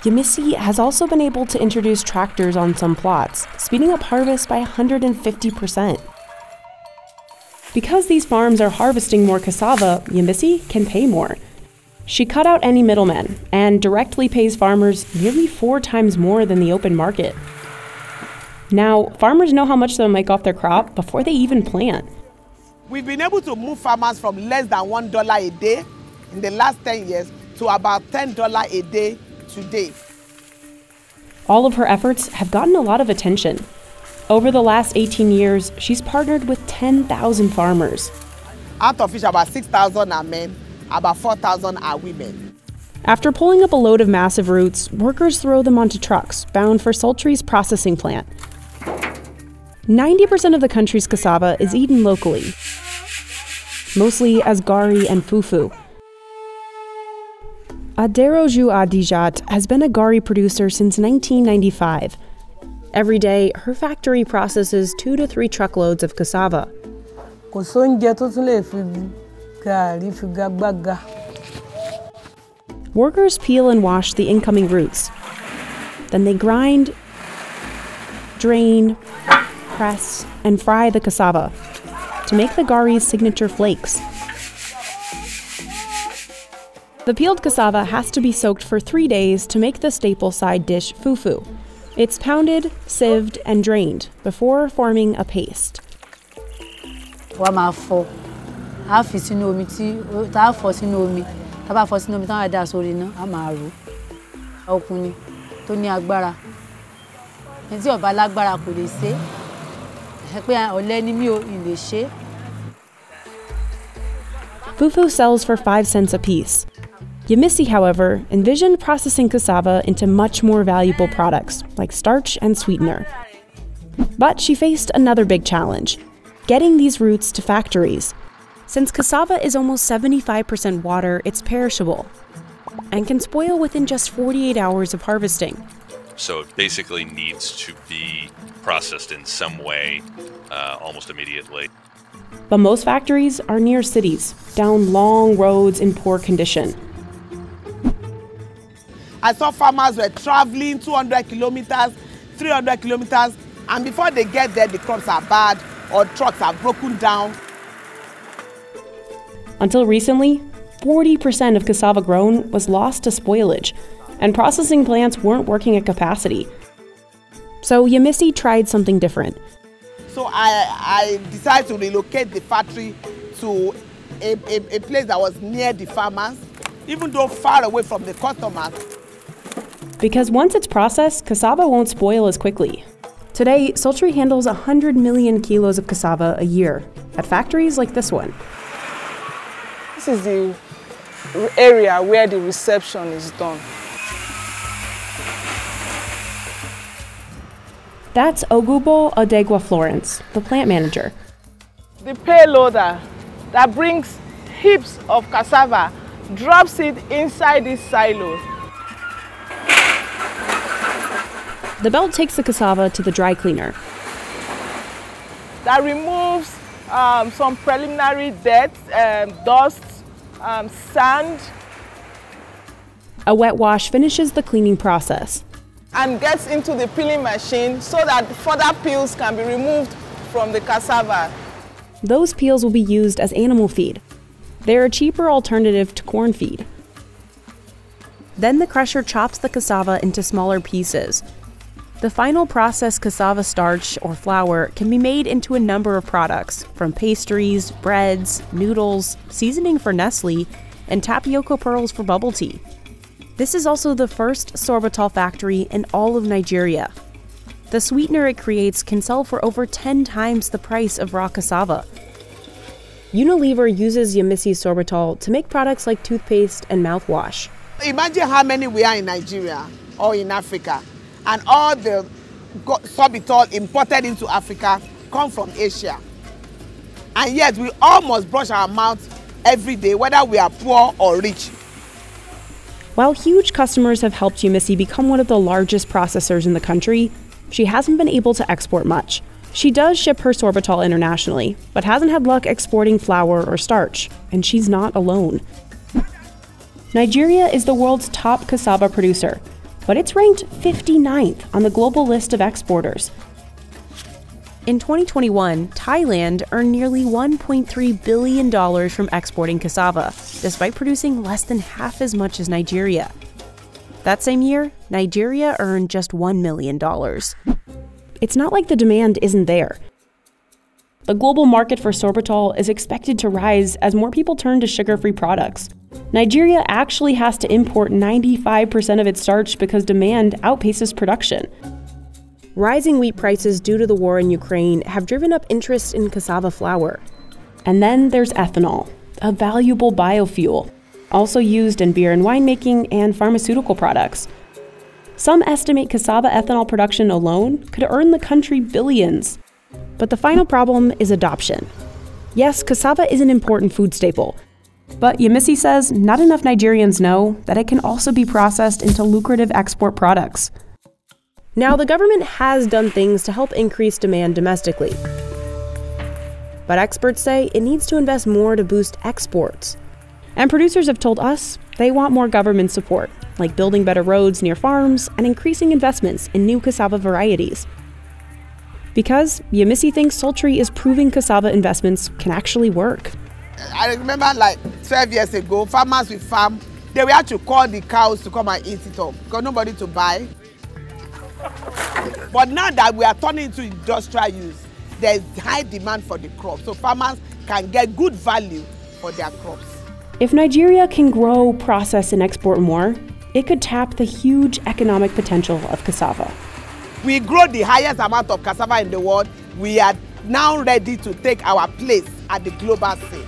Yemisi has also been able to introduce tractors on some plots, speeding up harvest by 150%. Because these farms are harvesting more cassava, Yemisi can pay more. She cut out any middlemen and directly pays farmers nearly 4 times more than the open market. Now, farmers know how much they'll make off their crop before they even plant. We've been able to move farmers from less than $1 a day in the last 10 years to about $10 a day today. All of her efforts have gotten a lot of attention. Over the last 18 years, she's partnered with 10,000 farmers. Out of which about 6,000 are men, about 4,000 are women. After pulling up a load of massive roots, workers throw them onto trucks bound for Psaltry's processing plant. 90% of the country's cassava is eaten locally, mostly as gari and fufu. Aderoju Adijat has been a gari producer since 1995. Every day, her factory processes 2 to 3 truckloads of cassava. Workers peel and wash the incoming roots. Then they grind, drain, press, and fry the cassava to make the gari's signature flakes. The peeled cassava has to be soaked for 3 days to make the staple side dish fufu. It's pounded, sieved, and drained before forming a paste. Fufu sells for 5 cents a piece. Yemisi, however, envisioned processing cassava into much more valuable products, like starch and sweetener. But she faced another big challenge: getting these roots to factories. Since cassava is almost 75% water, it's perishable and can spoil within just 48 hours of harvesting. So it basically needs to be processed in some way almost immediately. But most factories are near cities, down long roads in poor condition. I saw farmers were traveling 200 kilometers, 300 kilometers, and before they get there, the crops are bad or trucks are broken down. Until recently, 40% of cassava grown was lost to spoilage, and processing plants weren't working at capacity. So Yemisi tried something different. So I decided to relocate the factory to a place that was near the farmers, even though far away from the customers. Because once it's processed, cassava won't spoil as quickly. Today, Psaltry handles 100 million kilos of cassava a year at factories like this one. This is the area where the reception is done. That's Ogubo Odegwa Florence, the plant manager. The payloader that brings heaps of cassava drops it inside this silo. The belt takes the cassava to the dry cleaner. That removes some preliminary dirt, dust, sand. A wet wash finishes the cleaning process. And gets into the peeling machine so that further peels can be removed from the cassava. Those peels will be used as animal feed. They're a cheaper alternative to corn feed. Then the crusher chops the cassava into smaller pieces. The final processed cassava starch, or flour, can be made into a number of products, from pastries, breads, noodles, seasoning for Nestle, and tapioca pearls for bubble tea. This is also the first sorbitol factory in all of Nigeria. The sweetener it creates can sell for over 10 times the price of raw cassava. Unilever uses Yemisi sorbitol to make products like toothpaste and mouthwash. Imagine how many we are in Nigeria or in Africa, and all the sorbitol imported into Africa come from Asia. And yet we all must brush our mouths every day, whether we are poor or rich. While huge customers have helped Yemisi become one of the largest processors in the country, she hasn't been able to export much. She does ship her sorbitol internationally, but hasn't had luck exporting flour or starch, and she's not alone. Nigeria is the world's top cassava producer, but it's ranked 59th on the global list of exporters. In 2021, Thailand earned nearly $1.3 billion from exporting cassava, despite producing less than half as much as Nigeria. That same year, Nigeria earned just $1 million. It's not like the demand isn't there. The global market for sorbitol is expected to rise as more people turn to sugar-free products. Nigeria actually has to import 95% of its starch because demand outpaces production. Rising wheat prices due to the war in Ukraine have driven up interest in cassava flour. And then there's ethanol, a valuable biofuel. also used in beer and winemaking and pharmaceutical products. Some estimate cassava ethanol production alone could earn the country billions. But the final problem is adoption. Yes, cassava is an important food staple, but Yemisi says not enough Nigerians know that it can also be processed into lucrative export products. Now, the government has done things to help increase demand domestically, but experts say it needs to invest more to boost exports. And producers have told us they want more government support, like building better roads near farms and increasing investments in new cassava varieties. Because Yemisi thinks Psaltry is proving cassava investments can actually work. I remember like 12 years ago, farmers with farm, they were to call the cows to come and eat it up because nobody to buy. But now that we are turning into industrial use, there is high demand for the crop, so farmers can get good value for their crops. If Nigeria can grow, process, and export more, it could tap the huge economic potential of cassava. We grow the highest amount of cassava in the world. We are now ready to take our place at the global scene.